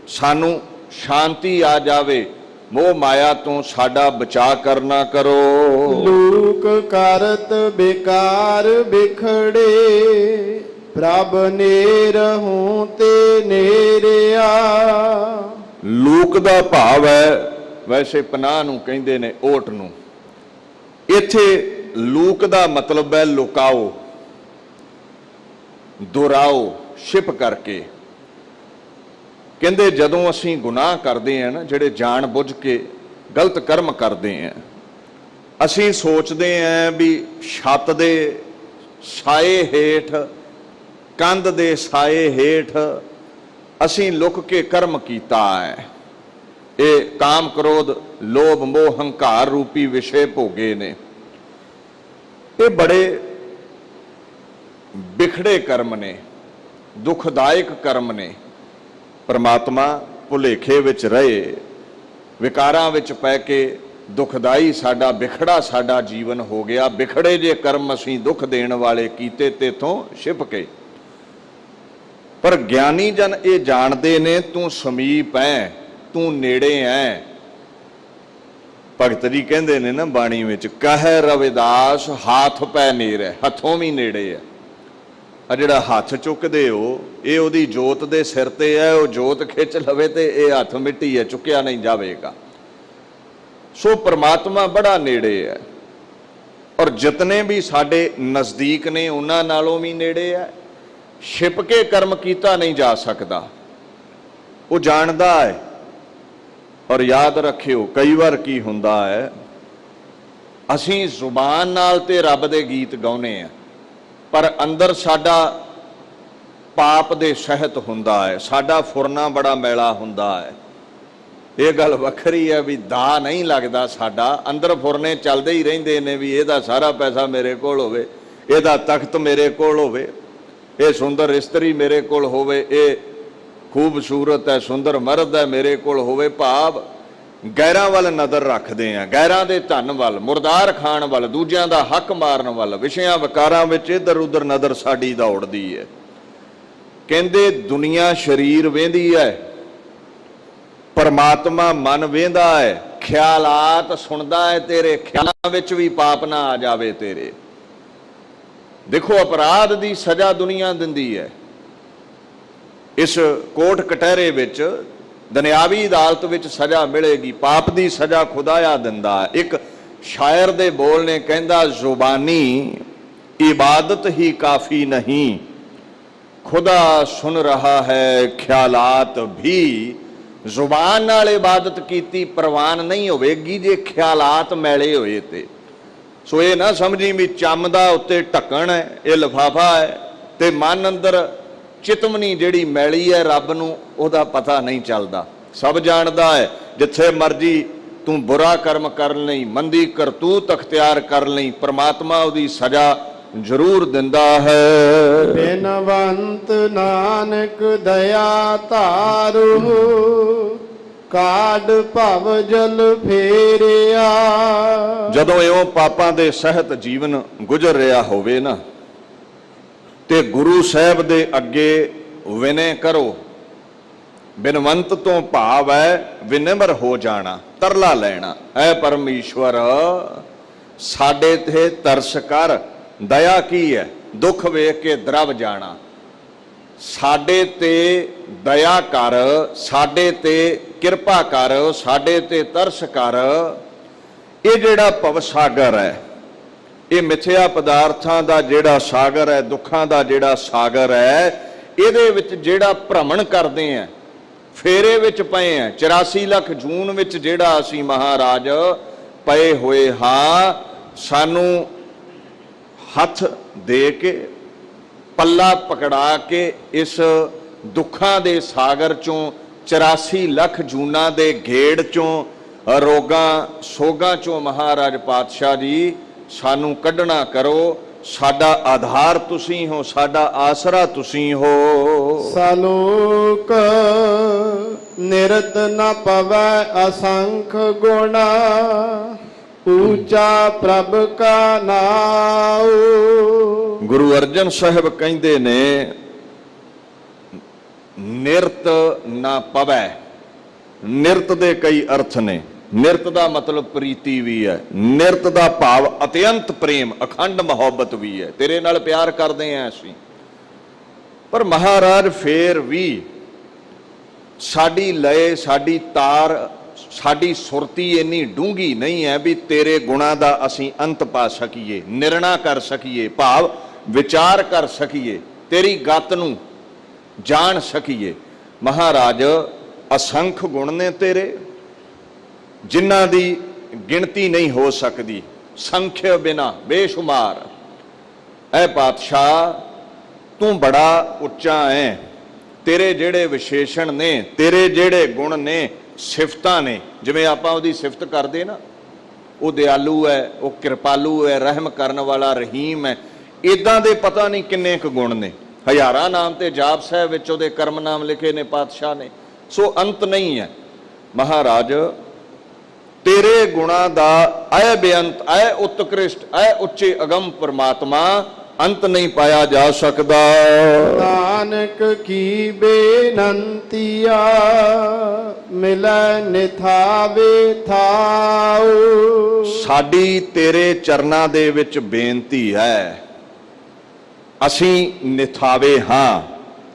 ਸਾਨੂੰ ਸ਼ਾਂਤੀ ਆ ਜਾਵੇ। ਮੋਹ ਮਾਇਆ ਤੋਂ ਸਾਡਾ ਬਚਾਅ ਕਰਨਾ ਕਰੋ। ਲੋਕ ਕਰਤ ਬੇਕਾਰ ਬਿਖੜੇ, ਪ੍ਰਭ ਨੇਰਹੁ ਤੇ ਨੇਰਿਆ। ਲੂਕ ਦਾ ਭਾਵ ਹੈ, ਵੈਸੇ ਪਨਾਹ ਨੂੰ ਕਹਿੰਦੇ ਨੇ, ਓਟ ਨੂੰ। ਇੱਥੇ ਲੂਕ ਦਾ ਮਤਲਬ ਹੈ ਲੁਕਾਓ, ਦੁਹਰਾਓ, ਛਿਪ ਕਰਕੇ। ਕਹਿੰਦੇ ਜਦੋਂ ਅਸੀਂ ਗੁਨਾਹ ਕਰਦੇ ਹਾਂ ਨਾ, ਜਿਹੜੇ ਜਾਣ ਬੁੱਝ ਕੇ ਗਲਤ ਕਰਮ ਕਰਦੇ ਹਾਂ, ਅਸੀਂ ਸੋਚਦੇ ਹਾਂ ਵੀ ਛੱਤ ਦੇ ਸਾਏ ਹੇਠ, ਕੰਧ ਦੇ ਸਾਏ ਹੇਠ ਅਸੀਂ ਲੁਕ ਕੇ ਕਰਮ ਕੀਤਾ ਹੈ। ਇਹ ਕਾਮ, ਕ੍ਰੋਧ, ਲੋਭ, ਮੋਹ, ਹੰਕਾਰ ਰੂਪੀ ਵਿਸ਼ੇ ਭੋਗੇ ਨੇ। ਇਹ ਬੜੇ ਬਿਖੜੇ ਕਰਮ ਨੇ, ਦੁਖਦਾਇਕ ਕਰਮ ਨੇ। ਪਰਮਾਤਮਾ ਭੁਲੇਖੇ ਵਿੱਚ ਰਹੇ, ਵਿਕਾਰਾਂ ਵਿੱਚ ਪੈ ਕੇ ਦੁਖਦਾਈ ਸਾਡਾ ਬਿਖੜਾ ਸਾਡਾ ਜੀਵਨ ਹੋ ਗਿਆ। ਬਿਖੜੇ ਜੇ ਕਰਮ ਅਸੀਂ ਦੁੱਖ ਦੇਣ ਵਾਲੇ ਕੀਤੇ ਤੇਥੋਂ ਛਿਪ ਕੇ। ਪਰ ਗਿਆਨੀ ਜਨ ਇਹ ਜਾਣਦੇ ਨੇ, ਤੂੰ ਸਮੀਪ ਹੈ, ਤੂੰ ਨੇੜੇ ਹੈ। ਭਗਤ ਜੀ ਕਹਿੰਦੇ ਨੇ ਨਾ ਬਾਣੀ ਵਿੱਚ, ਕਹਿ ਰਵਿਦਾਸ ਹਾਥ ਪੈ ਨੇੜੇ, ਹੱਥੋਂ ਵੀ ਨੇੜੇ ਹੈ। ਆ ਜਿਹੜਾ ਹੱਥ ਚੁੱਕਦੇ ਹੋ, ਇਹ ਉਹਦੀ ਜੋਤ ਦੇ ਸਿਰ ਤੇ ਹੈ। ਉਹ ਜੋਤ ਖਿੱਚ ਲਵੇ ਤੇ ਇਹ ਹੱਥ ਮਿੱਟੀ ਹੈ, ਚੁੱਕਿਆ ਨਹੀਂ ਜਾਵੇਗਾ। ਸੋ ਪਰਮਾਤਮਾ ਬੜਾ ਨੇੜੇ ਹੈ, ਔਰ ਜਿਤਨੇ ਵੀ ਸਾਡੇ ਨਜ਼ਦੀਕ ਨੇ ਉਹਨਾਂ ਨਾਲੋਂ ਵੀ ਨੇੜੇ ਹੈ। ਛਿਪ ਕੇ ਕਰਮ ਕੀਤਾ ਨਹੀਂ ਜਾ ਸਕਦਾ, ਉਹ ਜਾਣਦਾ ਹੈ। ਔਰ ਯਾਦ ਰੱਖਿਓ, ਕਈ ਵਾਰ ਕੀ ਹੁੰਦਾ ਹੈ, ਅਸੀਂ ਜ਼ੁਬਾਨ ਨਾਲ ਤੇ ਰੱਬ ਦੇ ਗੀਤ ਗਾਉਂਦੇ ਆ, ਪਰ ਅੰਦਰ ਸਾਡਾ ਪਾਪ ਦੇ ਸਹਿਤ ਹੁੰਦਾ ਹੈ, ਸਾਡਾ ਫੁਰਨਾ ਬੜਾ ਮੈਲਾ ਹੁੰਦਾ ਹੈ। ਇਹ ਗੱਲ ਵੱਖਰੀ ਹੈ ਵੀ ਦਾ ਨਹੀਂ ਲੱਗਦਾ ਸਾਡਾ, ਅੰਦਰ ਫੁਰਨੇ ਚੱਲਦੇ ਹੀ ਰਹਿੰਦੇ ਨੇ ਵੀ ਇਹਦਾ ਸਾਰਾ ਪੈਸਾ ਮੇਰੇ ਕੋਲ ਹੋਵੇ, ਇਹਦਾ ਤਖਤ ਮੇਰੇ ਕੋਲ ਹੋਵੇ। ਇਹ ਸੁੰਦਰ ਇਸਤਰੀ ਮੇਰੇ ਕੋਲ ਹੋਵੇ, ਇਹ ਖੂਬਸੂਰਤ ਹੈ, ਸੁੰਦਰ ਮਰਦ ਹੈ ਮੇਰੇ ਕੋਲ ਹੋਵੇ। ਭਾਵ ਗੈਰਾਂ ਵੱਲ ਨਜ਼ਰ ਰੱਖਦੇ ਆ, ਗੈਰਾਂ ਦੇ ਧਨ ਵੱਲ, ਮੁਰਦਾਰ ਖਾਣ ਵੱਲ, ਦੂਜਿਆਂ ਦਾ ਹੱਕ ਮਾਰਨ ਵੱਲ, ਵਿਸ਼ਿਆਂ ਵਿਕਾਰਾਂ ਵਿੱਚ ਇੱਧਰ ਉੱਧਰ ਨਜ਼ਰ ਸਾਡੀ ਦੌੜਦੀ ਹੈ। ਕਹਿੰਦੇ ਦੁਨੀਆ ਸਰੀਰ ਵੇਂਦੀ ਹੈ, ਪਰਮਾਤਮਾ ਮਨ ਵੇਂਦਾ ਹੈ, ਖਿਆਲਾਤ ਸੁਣਦਾ ਹੈ ਤੇਰੇ, ਖਿਆਲਾਂ ਵਿੱਚ ਵੀ ਪਾਪ ਨਾ ਆ ਜਾਵੇ ਤੇਰੇ। ਦੇਖੋ ਅਪਰਾਧ ਦੀ ਸਜ਼ਾ ਦੁਨੀਆ ਦਿੰਦੀ ਹੈ। ਇਸ ਕੋਟ ਕਟਹਿਰੇ ਵਿੱਚ ਦੁਨਿਆਵੀ ਅਦਾਲਤ ਵਿੱਚ ਸਜ਼ਾ ਮਿਲੇਗੀ, ਪਾਪ ਦੀ ਸਜ਼ਾ ਖੁਦਾਇਆ ਦਿੰਦਾ ਹੈ। ਇੱਕ ਸ਼ਾਇਰ ਦੇ ਬੋਲ ਨੇ ਕਹਿੰਦਾ, ਜ਼ੁਬਾਨੀ ਇਬਾਦਤ ਹੀ ਕਾਫੀ ਨਹੀਂ, खुदा सुन रहा है ख्यालात भी। ਜ਼ੁਬਾਨ ਨਾਲ ਇਬਾਦਤ ਕੀਤੀ ਪ੍ਰਵਾਨ ਨਹੀਂ ਹੋਵੇਗੀ ਜੇ ਖਿਆਲਾਤ ਮੈਲੇ ਹੋਏ ਤੇ। ਸੋ ਇਹ ਨਾ ਸਮਝੀ ਵੀ ਚੰਮ ਦਾ ਉੱਤੇ ਢੱਕਣ ਹੈ, ਇਹ ਲਿਫਾਫਾ ਹੈ, ਤੇ ਮਨ ਅੰਦਰ ਚਿਤਮਨੀ ਜਿਹੜੀ ਮੈਲੀ ਹੈ ਰੱਬ ਨੂੰ ਉਹਦਾ ਪਤਾ ਨਹੀਂ ਚੱਲਦਾ। ਸਭ ਜਾਣਦਾ ਹੈ, ਜਿੱਥੇ ਮਰਜੀ ਤੂੰ ਬੁਰਾ ਕਰਮ ਕਰ ਲਈ, ਮੰਦੀ ਕਰਤੂਤ ਅਖਤਿਆਰ ਕਰ ਲਈ, ਪਰਮਾਤਮਾ ਉਹਦੀ ਸਜ਼ਾ ਜ਼ਰੂਰ ਦਿੰਦਾ ਹੈ। ਬਿਨਵੰਤ ਨਾਨਕ ਦਇਆ ਧਾਰੂ, ਕਾਢ ਭਵ ਜਲ ਫੇਰਿਆ। ਜਦੋਂ ਇਉਂ ਪਾਪਾਂ ਦੇ ਸਹਿਤ ਜੀਵਨ ਗੁਜ਼ਰ ਰਿਹਾ ਹੋਵੇ ਨਾ, ਤੇ ਗੁਰੂ ਸਾਹਿਬ ਦੇ ਅੱਗੇ ਵਿਨੈ ਕਰੋ। ਬਿਨਵੰਤ ਤੋਂ ਭਾਵ ਹੈ ਵਿਨਮਰ ਹੋ ਜਾਣਾ, ਤਰਲਾ ਲੈਣਾ। ਐ ਪਰਮੇਸ਼ਵਰ ਸਾਡੇ ਤੇ ਤਰਸ ਕਰ। ਦਇਆ ਕੀ ਹੈ? ਦੁੱਖ ਵੇਖ ਕੇ ਦਰਵ ਜਾਣਾ। ਸਾਡੇ ਤੇ ਦਇਆ ਕਰ, ਸਾਡੇ ਤੇ ਕਿਰਪਾ ਕਰ, ਸਾਡੇ ਤੇ ਤਰਸ ਕਰ। ਇਹ ਜਿਹੜਾ ਭਵ ਸਾਗਰ ਹੈ, ਇਹ ਮਿੱਥਿਆ ਪਦਾਰਥਾਂ ਦਾ ਜਿਹੜਾ ਸਾਗਰ ਹੈ, ਦੁੱਖਾਂ ਦਾ ਜਿਹੜਾ ਸਾਗਰ ਹੈ, ਇਹਦੇ ਵਿੱਚ ਜਿਹੜਾ ਭ੍ਰਮਣ ਕਰਦੇ ਆ, ਫੇਰੇ ਵਿੱਚ ਪਏ ਆ। 84 ਲੱਖ ਜੂਨ ਵਿੱਚ ਜਿਹੜਾ ਅਸੀਂ ਮਹਾਰਾਜ ਪਏ ਹੋਏ ਹਾਂ, ਸਾਨੂੰ ਹੱਥ ਦੇ ਕੇ ਪੱਲਾ ਪਕੜਾ ਕੇ ਇਸ ਦੁੱਖਾਂ ਦੇ ਸਾਗਰ ਚੋਂ, 84 ਲੱਖ ਜੂਨਾਂ ਦੇ ਗੇੜ ਚੋਂ, ਰੋਗਾਂ ਸੋਗਾਂ ਚੋਂ ਮਹਾਰਾਜ ਪਾਤਸ਼ਾਹ ਜੀ ਸਾਨੂੰ ਕੱਢਣਾ ਕਰੋ। ਸਾਡਾ ਆਧਾਰ ਤੁਸੀਂ ਹੋ, ਸਾਡਾ ਆਸਰਾ ਤੁਸੀਂ ਹੋ। ਸਲੋਕ ਨਿਰਤ ਨ ਪਵੈ ਅਸੰਖ ਗੁਣਾ, ਊਚਾ ਪ੍ਰਭ ਕਾ ਨਾਉ। ਗੁਰੂ ਅਰਜਨ ਸਾਹਿਬ ਕਹਿੰਦੇ ਨੇ, ਨਿਰਤ ਨਾ ਪਵੈ। ਨਿਰਤ ਦੇ ਕਈ ਅਰਥ ਨੇ। ਨਿਰਤ ਦਾ ਮਤਲਬ ਪ੍ਰੀਤੀ ਵੀ ਹੈ, ਨਿਰਤ ਦਾ ਭਾਵ ਅਤਿਅੰਤ ਪ੍ਰੇਮ, ਅਖੰਡ ਮੁਹੱਬਤ ਵੀ ਹੈ। ਤੇਰੇ ਨਾਲ ਪਿਆਰ ਕਰਦੇ ਆਂ ਅਸੀਂ, ਪਰ ਮਹਾਰਾਜ ਫੇਰ ਵੀ ਸਾਡੀ ਲਏ, ਸਾਡੀ ਤਾਰ, ਸਾਡੀ ਸੁਰਤੀ ਇੰਨੀ ਡੂੰਘੀ ਨਹੀਂ ਹੈ ਵੀ ਤੇਰੇ ਗੁਣਾਂ ਦਾ ਅਸੀਂ ਅੰਤ ਪਾ ਸਕੀਏ, ਨਿਰਣਾ ਕਰ ਸਕੀਏ, ਭਾਵ ਵਿਚਾਰ ਕਰ ਸਕੀਏ, ਤੇਰੀ ਗੱਤ ਨੂੰ ਜਾਣ ਸਕੀਏ। ਮਹਾਰਾਜ ਅਸੰਖ ਗੁਣ ਨੇ ਤੇਰੇ, ਜਿਨ੍ਹਾਂ ਦੀ ਗਿਣਤੀ ਨਹੀਂ ਹੋ ਸਕਦੀ, ਸੰਖਿਆ ਬਿਨਾ ਬੇਸ਼ੁਮਾਰ। ਐ ਪਾਤਸ਼ਾਹ ਤੂੰ ਬੜਾ ਉੱਚਾ ਹੈ। ਤੇਰੇ ਜਿਹੜੇ ਵਿਸ਼ੇਸ਼ਣ ਨੇ, ਤੇਰੇ ਜਿਹੜੇ ਗੁਣ ਨੇ, ਸਿਫਤਾਂ ਨੇ, ਜਿਵੇਂ ਆਪਾਂ ਉਹਦੀ ਸਿਫਤ ਕਰਦੇ ਨਾ, ਉਹ ਦਿਆਲੂ ਹੈ, ਉਹ ਕਿਰਪਾਲੂ ਹੈ, ਰਹਿਮ ਕਰਨ ਵਾਲਾ ਰਹੀਮ ਹੈ, ਇਦਾਂ ਦੇ ਪਤਾ ਨਹੀਂ ਕਿੰਨੇ ਕੁ ਗੁਣ ਨੇ। ਹਜ਼ਾਰਾਂ ਨਾਮ ਤੇ ਜਾਪ ਸਾਹਿਬ ਵਿੱਚ ਉਹਦੇ ਕਰਮ ਨਾਮ ਲਿਖੇ ਨੇ ਪਾਤਸ਼ਾਹ ਨੇ। ਸੋ ਅੰਤ ਨਹੀਂ ਹੈ। ਮਹਾਰਾਜ ਤੇਰੇ ਗੁਣਾਂ ਦਾ ਐ ਬੇਅੰਤ, ਐ ਉਤਕ੍ਰਿਸ਼ਟ, ਐ ਉੱਚੇ ਅਗੰਮ ਪਰਮਾਤਮਾ, ਅੰਤ ਨਹੀਂ ਪਾਇਆ ਜਾ ਸਕਦਾ। ਨਾਨਕ ਕੀ ਬੇਨੰਤੀਆ, ਮਿਲੈ ਨਿਥਾਵੇ ਥਾਉ। ਸਾਡੀ ਤੇਰੇ ਚਰਨਾਂ ਦੇ ਵਿੱਚ ਬੇਨਤੀ ਹੈ, ਅਸੀਂ ਨਿਥਾਵੇ ਹਾਂ,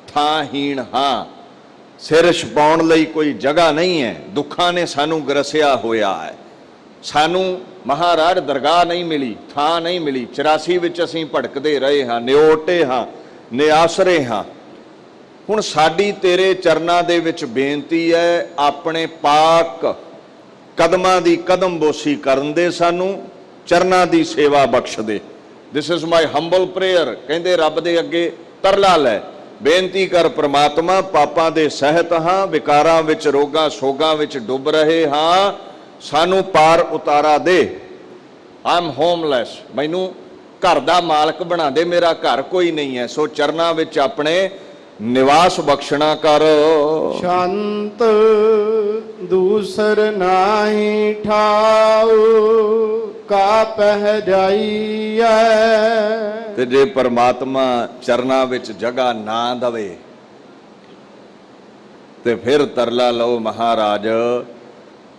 ਥਾਂਹੀਣ ਹਾਂ। ਸਿਰ ਛਪਾਉਣ ਲਈ ਕੋਈ ਜਗ੍ਹਾ ਨਹੀਂ ਹੈ। ਦੁੱਖਾਂ ਨੇ ਸਾਨੂੰ ਗਰਸਿਆ ਹੋਇਆ ਹੈ। ਸਾਨੂੰ ਮਹਾਰਾਜ ਦਰਗਾਹ ਨਹੀਂ ਮਿਲੀ, ਥਾਂ ਨਹੀਂ ਮਿਲੀ। 84 ਵਿੱਚ ਅਸੀਂ ਭਟਕਦੇ ਰਹੇ ਹਾਂ, ਨਿਓਟੇ ਹਾਂ, ਨਿਆਸਰੇ ਹਾਂ। ਹੁਣ ਸਾਡੀ ਤੇਰੇ ਚਰਨਾਂ ਦੇ ਵਿੱਚ ਬੇਨਤੀ ਹੈ, ਆਪਣੇ ਪਾਕ ਕਦਮਾਂ ਦੀ ਕਦਮਬੋਸੀ ਕਰਨ ਦੇ, ਸਾਨੂੰ ਚਰਨਾਂ ਦੀ ਸੇਵਾ ਬਖਸ਼ ਦੇ। This is my humble prayer. ਕਹਿੰਦੇ ਰੱਬ ਦੇ ਅੱਗੇ ਤਰਲਾ ਲੈ, ਬੇਨਤੀ ਕਰ ਪ੍ਰਮਾਤਮਾ, ਪਾਪਾਂ ਦੇ ਸਹਿਤ ਹਾਂ, ਵਿਕਾਰਾਂ ਵਿੱਚ, ਰੋਗਾਂ ਸੋਗਾਂ ਵਿੱਚ ਡੁੱਬ ਰਹੇ ਹਾਂ, ਸਾਨੂੰ ਪਾਰ ਉਤਾਰਾ ਦੇ। ਆਈ ਐਮ ਹੋਮਲੈਸ, ਮੈਨੂੰ ਘਰ ਦਾ ਮਾਲਕ ਬਣਾ ਦੇ, ਮੇਰਾ ਘਰ ਕੋਈ ਨਹੀਂ ਹੈ। ਸੋ ਚਰਨਾਂ ਵਿੱਚ ਆਪਣੇ ਨਿਵਾਸ ਬਖਸ਼ਣਾ ਕਰ। ਸ਼ਾਂਤ ਦੂਸਰ ਨਾਹੀ ਠਾਉ, ਕਾ ਪਹਿ ਜਾਈਐ। ਤੇ ਜੇ ਪਰਮਾਤਮਾ ਚਰਨਾਂ ਵਿੱਚ ਜਗ੍ਹਾ ਨਾ ਦਵੇ ਤੇ ਫਿਰ ਤਰਲਾ ਲਓ, ਮਹਾਰਾਜ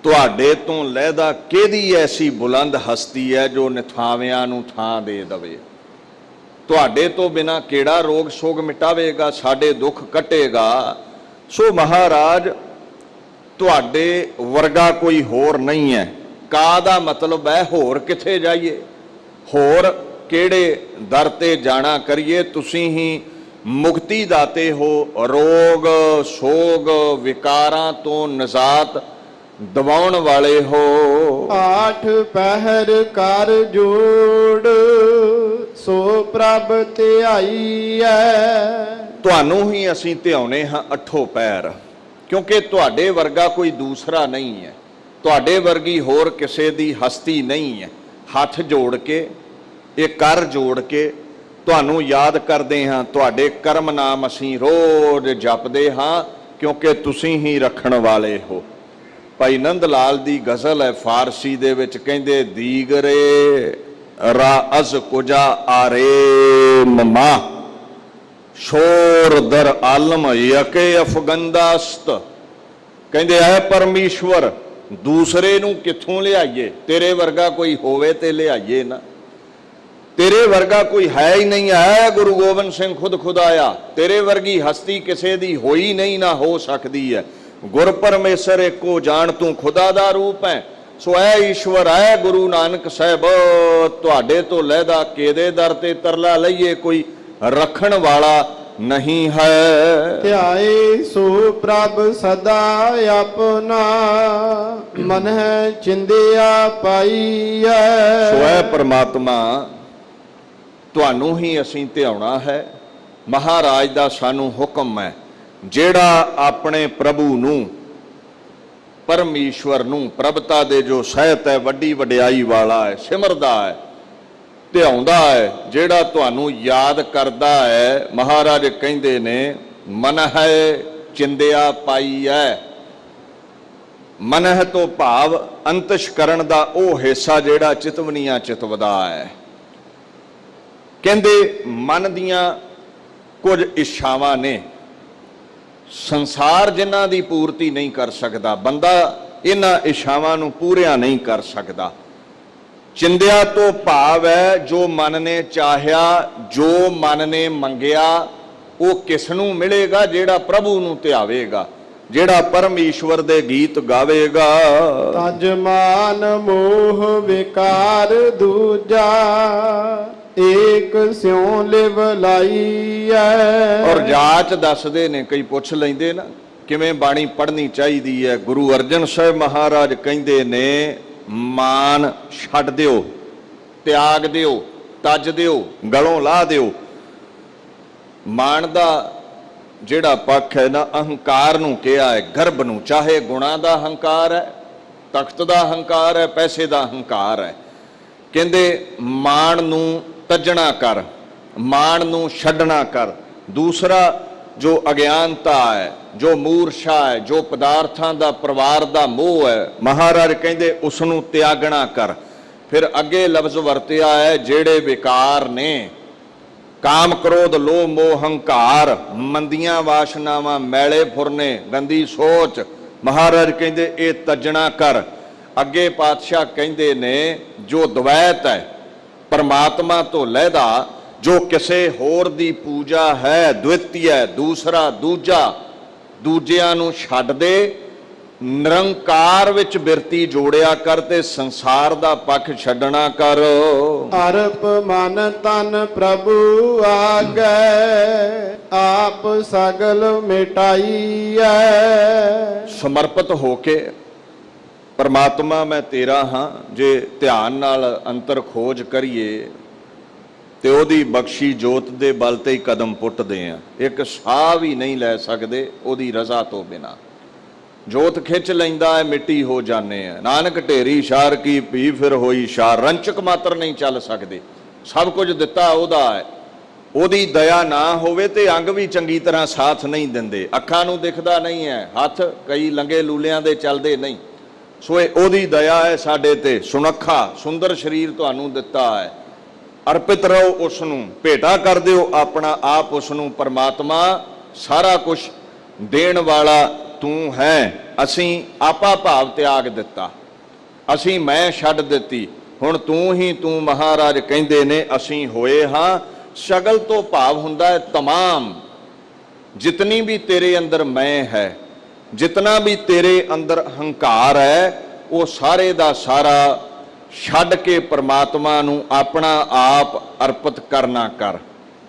ਤੁਹਾਡੇ ਤੋਂ ਲਹਿਦਾ ਕਿਹਦੀ ਐਸੀ ਬੁਲੰਦ ਹਸਤੀ ਹੈ ਜੋ ਨਿਥਾਵਿਆਂ ਨੂੰ ਥਾਂ ਦੇ ਦਵੇ। ਤੁਹਾਡੇ ਤੋਂ ਬਿਨਾ ਕਿਹੜਾ ਰੋਗ ਸੋਗ ਮਿਟਾਵੇਗਾ, ਸਾਡੇ ਦੁੱਖ ਕੱਟੇਗਾ। ਸੋ ਮਹਾਰਾਜ ਤੁਹਾਡੇ ਵਰਗਾ ਕੋਈ ਹੋਰ ਨਹੀਂ ਹੈ। ਕਾ ਦਾ ਮਤਲਬ ਹੈ ਹੋਰ ਕਿੱਥੇ ਜਾਈਏ, ਹੋਰ ਕਿਹੜੇ ਦਰ ਤੇ ਜਾਣਾ ਕਰੀਏ। ਤੁਸੀਂ ਹੀ ਮੁਕਤੀ ਦਾਤੇ ਹੋ, ਰੋਗ ਸੋਗ ਵਿਕਾਰਾਂ ਤੋਂ ਨਿਜਾਤ ਦਿਵਾਉਣ ਵਾਲੇ ਹੋ। ਆਠ ਪਹਿਰ ਕਰ ਜੋੜ, ਸੋ ਪ੍ਰਭ ਧਿਆਈਐ। ਤੁਹਾਨੂੰ ਹੀ ਅਸੀਂ ਧਿਆਉਣੇ ਹਾਂ ਅੱਠੋ ਪੈਰ, ਕਿਉਂਕਿ ਤੁਹਾਡੇ ਵਰਗਾ ਕੋਈ ਦੂਸਰਾ ਨਹੀਂ ਹੈ, ਤੁਹਾਡੇ ਵਰਗੀ ਹੋਰ ਕਿਸੇ ਦੀ ਹਸਤੀ ਨਹੀਂ ਹੈ। ਹੱਥ ਜੋੜ ਕੇ, ਇਹ ਕਰ ਜੋੜ ਕੇ ਤੁਹਾਨੂੰ ਯਾਦ ਕਰਦੇ ਹਾਂ। ਤੁਹਾਡੇ ਕਰਮ ਨਾਮ ਅਸੀਂ ਰੋਜ਼ ਜਪਦੇ ਹਾਂ, ਕਿਉਂਕਿ ਤੁਸੀਂ ਹੀ ਰੱਖਣ ਵਾਲੇ ਹੋ। ਭਾਈ ਨੰਦ ਲਾਲ ਦੀ ਗਜ਼ਲ ਹੈ ਫਾਰਸੀ ਦੇ ਵਿੱਚ, ਕਹਿੰਦੇ ਦੀਗਰੇ ਰਾਅਜ਼ ਕੁਜਾ ਆਰੇ ਮਮਾ, ਸ਼ੋਰ ਦਰ ਆਲਮ ਯਕੇ ਅਫਗੰਦਾਸਤ। ਕਹਿੰਦੇ ਐ ਪਰਮੇਸ਼ਵਰ ਦੂਸਰੇ ਨੂੰ ਕਿੱਥੋਂ ਲਿਆਈਏ, ਤੇਰੇ ਵਰਗਾ ਕੋਈ ਹੋਵੇ ਤੇ ਲਿਆਈਏ ਨਾ। ਤੇਰੇ ਵਰਗਾ ਕੋਈ ਹੈ ਹੀ ਨਹੀਂ ਹੈ। ਗੁਰੂ ਗੋਬਿੰਦ ਸਿੰਘ ਖੁਦ ਖੁਦਾਇਆ, ਤੇਰੇ ਵਰਗੀ ਹਸਤੀ ਕਿਸੇ ਦੀ ਹੋਈ ਨਹੀਂ, ਨਾ ਹੋ ਸਕਦੀ ਹੈ। ਗੁਰ ਪਰਮੇਸ਼ਰ ਏਕੋ ਜਾਣ, ਤੂੰ ਖੁਦਾ ਦਾ ਰੂਪ ਹੈ। ਸੋ ਐ ਈਸ਼ਵਰ ਐ ਗੁਰੂ ਨਾਨਕ ਸਾਹਿਬ, ਤੁਹਾਡੇ ਤੋਂ ਲਹਿਦਾ ਕਿਹਦੇ ਦਰ ਤੇ ਤਰਲਾ ਲਈਏ, ਕੋਈ ਰੱਖਣ ਵਾਲਾ ਨਹੀਂ ਹੈ। ਧਿਆਏ ਸੋ ਪ੍ਰਭ ਸਦਾ ਆਪਣਾ, ਮਨ ਹੈ ਚਿੰਦਿਆ ਪਾਈਐ। ਸੋ ਐ ਪਰਮਾਤਮਾ ਤੁਹਾਨੂੰ ਹੀ ਅਸੀਂ ਧਿਆਉਣਾ ਹੈ। ਮਹਾਰਾਜ ਦਾ ਸਾਨੂੰ ਹੁਕਮ ਹੈ, ਜਿਹੜਾ ਆਪਣੇ ਪ੍ਰਭੂ ਨੂੰ, ਪਰਮੇਸ਼ਵਰ ਨੂੰ, ਪ੍ਰਭਤਾ ਦੇ ਜੋ ਸਹਿਤ ਹੈ, ਵੱਡੀ ਵਡਿਆਈ ਵਾਲਾ ਹੈ, ਸਿਮਰਦਾ ਹੈ, ਧਿਆਉਂਦਾ ਹੈ, ਜਿਹੜਾ ਤੁਹਾਨੂੰ ਯਾਦ ਕਰਦਾ ਹੈ। ਮਹਾਰਾਜ ਕਹਿੰਦੇ ਨੇ ਮਨ ਹੈ ਚਿੰਦਿਆ ਪਾਈ ਹੈ। ਮਨ ਹੈ ਤੋਂ ਭਾਵ ਅੰਤਸ਼ਕਰਨ ਦਾ ਉਹ ਹਿੱਸਾ ਜਿਹੜਾ ਚਿਤਵਨੀਆਂ ਚਿਤਵਦਾ ਹੈ। ਕਹਿੰਦੇ ਮਨ ਦੀਆਂ ਕੁਝ ਇੱਛਾਵਾਂ ਨੇ, ਸੰਸਾਰ ਜਿਨ੍ਹਾਂ ਦੀ ਪੂਰਤੀ ਨਹੀਂ ਕਰ ਸਕਦਾ, ਬੰਦਾ ਇਹਨਾਂ ਇੱਛਾਵਾਂ ਨੂੰ ਪੂਰੀਆਂ ਨਹੀਂ ਕਰ ਸਕਦਾ। ਚਿੰਦਿਆ ਤੋਂ ਭਾਵ ਹੈ ਜੋ ਮਨ ਨੇ ਚਾਹਿਆ, ਜੋ ਮਨ ਨੇ ਮੰਗਿਆ, ਉਹ ਕਿਸ ਨੂੰ ਮਿਲੇਗਾ? ਜਿਹੜਾ ਪ੍ਰਭੂ ਨੂੰ ਧਿਆਵੇਗਾ, ਜਿਹੜਾ ਪਰਮੇਸ਼ਵਰ ਦੇ ਗੀਤ ਗਾਵੇਗਾ। ਤਜ ਮਾਨ ਮੋਹ ਵਿਕਾਰ ਦੂਜਾ, ਏਕ ਸਿਉ ਲਿਵ ਲਾਈਐ। ਔਰ ਜਾਚ ਦੱਸਦੇ ਨੇ, ਕਈ ਪੁੱਛ ਲੈਂਦੇ ਨਾ ਕਿਵੇਂ ਬਾਣੀ ਪੜ੍ਹਨੀ ਚਾਹੀਦੀ ਹੈ। ਗੁਰੂ ਅਰਜਨ ਸਾਹਿਬ ਮਹਾਰਾਜ ਕਹਿੰਦੇ ਨੇ ਮਾਨ ਛੱਡ ਦਿਓ, ਤਿਆਗ ਦਿਓ, ਤਜ ਦਿਓ, ਗਲੋਂ ਲਾਹ ਦਿਓ। ਮਾਨ ਦਾ ਜਿਹੜਾ ਪੱਖ ਹੈ ਨਾ, ਅਹੰਕਾਰ ਨੂੰ ਕਿਹਾ ਹੈ, ਗਰਭ ਨੂੰ। ਚਾਹੇ ਗੁਣਾ ਦਾ ਹੰਕਾਰ ਹੈ, ਤਖਤ ਦਾ ਹੰਕਾਰ ਹੈ, ਪੈਸੇ ਦਾ ਹੰਕਾਰ ਹੈ। ਕਹਿੰਦੇ ਮਾਣ ਨੂੰ ਤਜਣਾ ਕਰ, ਮਾਣ ਨੂੰ ਛੱਡਣਾ ਕਰ। ਦੂਸਰਾ ਜੋ ਅਗਿਆਨਤਾ ਹੈ, ਜੋ ਮੂਰਛਾ ਹੈ, ਜੋ ਪਦਾਰਥਾਂ ਦਾ ਪਰਿਵਾਰ ਦਾ ਮੋਹ ਹੈ, ਮਹਾਰਾਜ ਕਹਿੰਦੇ ਉਸ ਨੂੰ ਤਿਆਗਣਾ ਕਰ। ਫਿਰ ਅੱਗੇ ਲਫ਼ਜ਼ ਵਰਤਿਆ ਹੈ ਜਿਹੜੇ ਵਿਕਾਰ ਨੇ, ਕਾਮ ਕ੍ਰੋਧ ਲੋਭ ਮੋਹ ਹੰਕਾਰ, ਮੰਦੀਆਂ ਵਾਸ਼ਨਾਵਾਂ, ਮੈਲੇ ਫੁਰਨੇ, ਗੰਦੀ ਸੋਚ। ਮਹਾਰਾਜ ਕਹਿੰਦੇ ਇਹ ਤਜਣਾ ਕਰ। ਅੱਗੇ ਪਾਤਸ਼ਾਹ ਕਹਿੰਦੇ ਨੇ ਜੋ ਦਵੈਤ ਹੈ, ਪਰਮਾਤਮਾ ਤੋਂ ਲਹਿਦਾ, ਜੋ ਕਿਸੇ ਹੋਰ ਦੀ ਪੂਜਾ ਹੈ, ਦਵਿਤੀਆ, ਦੂਸਰਾ, ਦੂਜਾ, ਦੂਜਿਆਂ ਨੂੰ ਛੱਡ ਦੇ, ਨਿਰੰਕਾਰ ਵਿੱਚ ਬਿਰਤੀ ਜੋੜਿਆ ਕਰ ਤੇ ਸੰਸਾਰ ਦਾ ਪੱਖ ਛੱਡਣਾ ਕਰ। ਅਰਪ ਮਨ ਤਨ ਪ੍ਰਭੂ ਆਗੈ, ਆਪ ਸਗਲ ਮਿਟਾਈਐ। ਸਮਰਪਿਤ ਹੋ ਕੇ ਪਰਮਾਤਮਾ ਮੈਂ ਤੇਰਾ ਹਾਂ, ਜੇ ਧਿਆਨ ਨਾਲ ਅੰਤਰ ਖੋਜ ਕਰੀਏ ਤੇ ਉਹਦੀ ਬਖਸ਼ੀ ਜੋਤ ਦੇ ਬਲ ਤੇ ਹੀ ਕਦਮ ਪੁੱਟਦੇ ਆ। ਇੱਕ ਸਾਹ ਵੀ ਨਹੀਂ ਲੈ ਸਕਦੇ ਉਹਦੀ ਰਜ਼ਾ ਤੋਂ ਬਿਨਾ। ਜੋਤ ਖਿੱਚ ਲੈਂਦਾ ਹੈ, ਮਿੱਟੀ ਹੋ ਜਾਂਦੇ ਆ। ਨਾਨਕ ਢੇਰੀ ਸ਼ਾਰ ਕੀ ਭੀ ਫਿਰ ਹੋਈ ਸ਼ਾਰ, ਰੰਚਕ ਮਾਤਰ ਨਹੀਂ ਚੱਲ ਸਕਦੇ। ਸਭ ਕੁਝ ਦਿੱਤਾ ਉਹਦਾ ਹੈ। ਉਹਦੀ ਦਇਆ ਨਾ ਹੋਵੇ ਤੇ ਅੰਗ ਵੀ ਚੰਗੀ ਤਰ੍ਹਾਂ ਸਾਥ ਨਹੀਂ ਦਿੰਦੇ। ਅੱਖਾਂ ਨੂੰ ਦਿਖਦਾ ਨਹੀਂ ਹੈ, ਹੱਥ ਕਈ ਲੰਗੇ ਲੂਲਿਆਂ ਦੇ ਚੱਲਦੇ ਨਹੀਂ। ਸੋ ਇਹ ਉਹਦੀ ਦਇਆ ਹੈ ਸਾਡੇ ਤੇ। ਸੁਨੱਖਾ ਸੁੰਦਰ ਸਰੀਰ ਤੁਹਾਨੂੰ ਦਿੱਤਾ ਹੈ, ਅਰਪਿਤ ਰਹੋ ਉਸ ਨੂੰ, ਭੇਟਾ ਕਰ ਦਿਓ ਆਪਣਾ ਆਪ ਉਸ ਨੂੰ। ਪਰਮਾਤਮਾ ਸਾਰਾ ਕੁਝ ਦੇਣ ਵਾਲਾ ਤੂੰ ਹੈ। ਅਸੀਂ ਆਪਾ ਭਾਵ ਤਿਆਗ ਦਿੱਤਾ, ਅਸੀਂ ਮੈਂ ਛੱਡ ਦਿੱਤੀ, ਹੁਣ ਤੂੰ ਹੀ ਤੂੰ। ਮਹਾਰਾਜ ਕਹਿੰਦੇ ਨੇ ਅਸੀਂ ਹੋਏ ਹਾਂ ਸ਼ਗਲ ਤੋਂ ਭਾਵ ਹੁੰਦਾ ਹੈ ਤਮਾਮ। ਜਿਤਨੀ ਵੀ ਤੇਰੇ ਅੰਦਰ ਮੈਂ ਹੈ, ਜਿਤਨਾ ਵੀ ਤੇਰੇ ਅੰਦਰ ਹੰਕਾਰ ਹੈ, ਉਹ ਸਾਰੇ ਦਾ ਸਾਰਾ ਛੱਡ ਕੇ ਪਰਮਾਤਮਾ ਨੂੰ ਆਪਣਾ ਆਪ ਅਰਪਿਤ ਕਰਨਾ ਕਰ।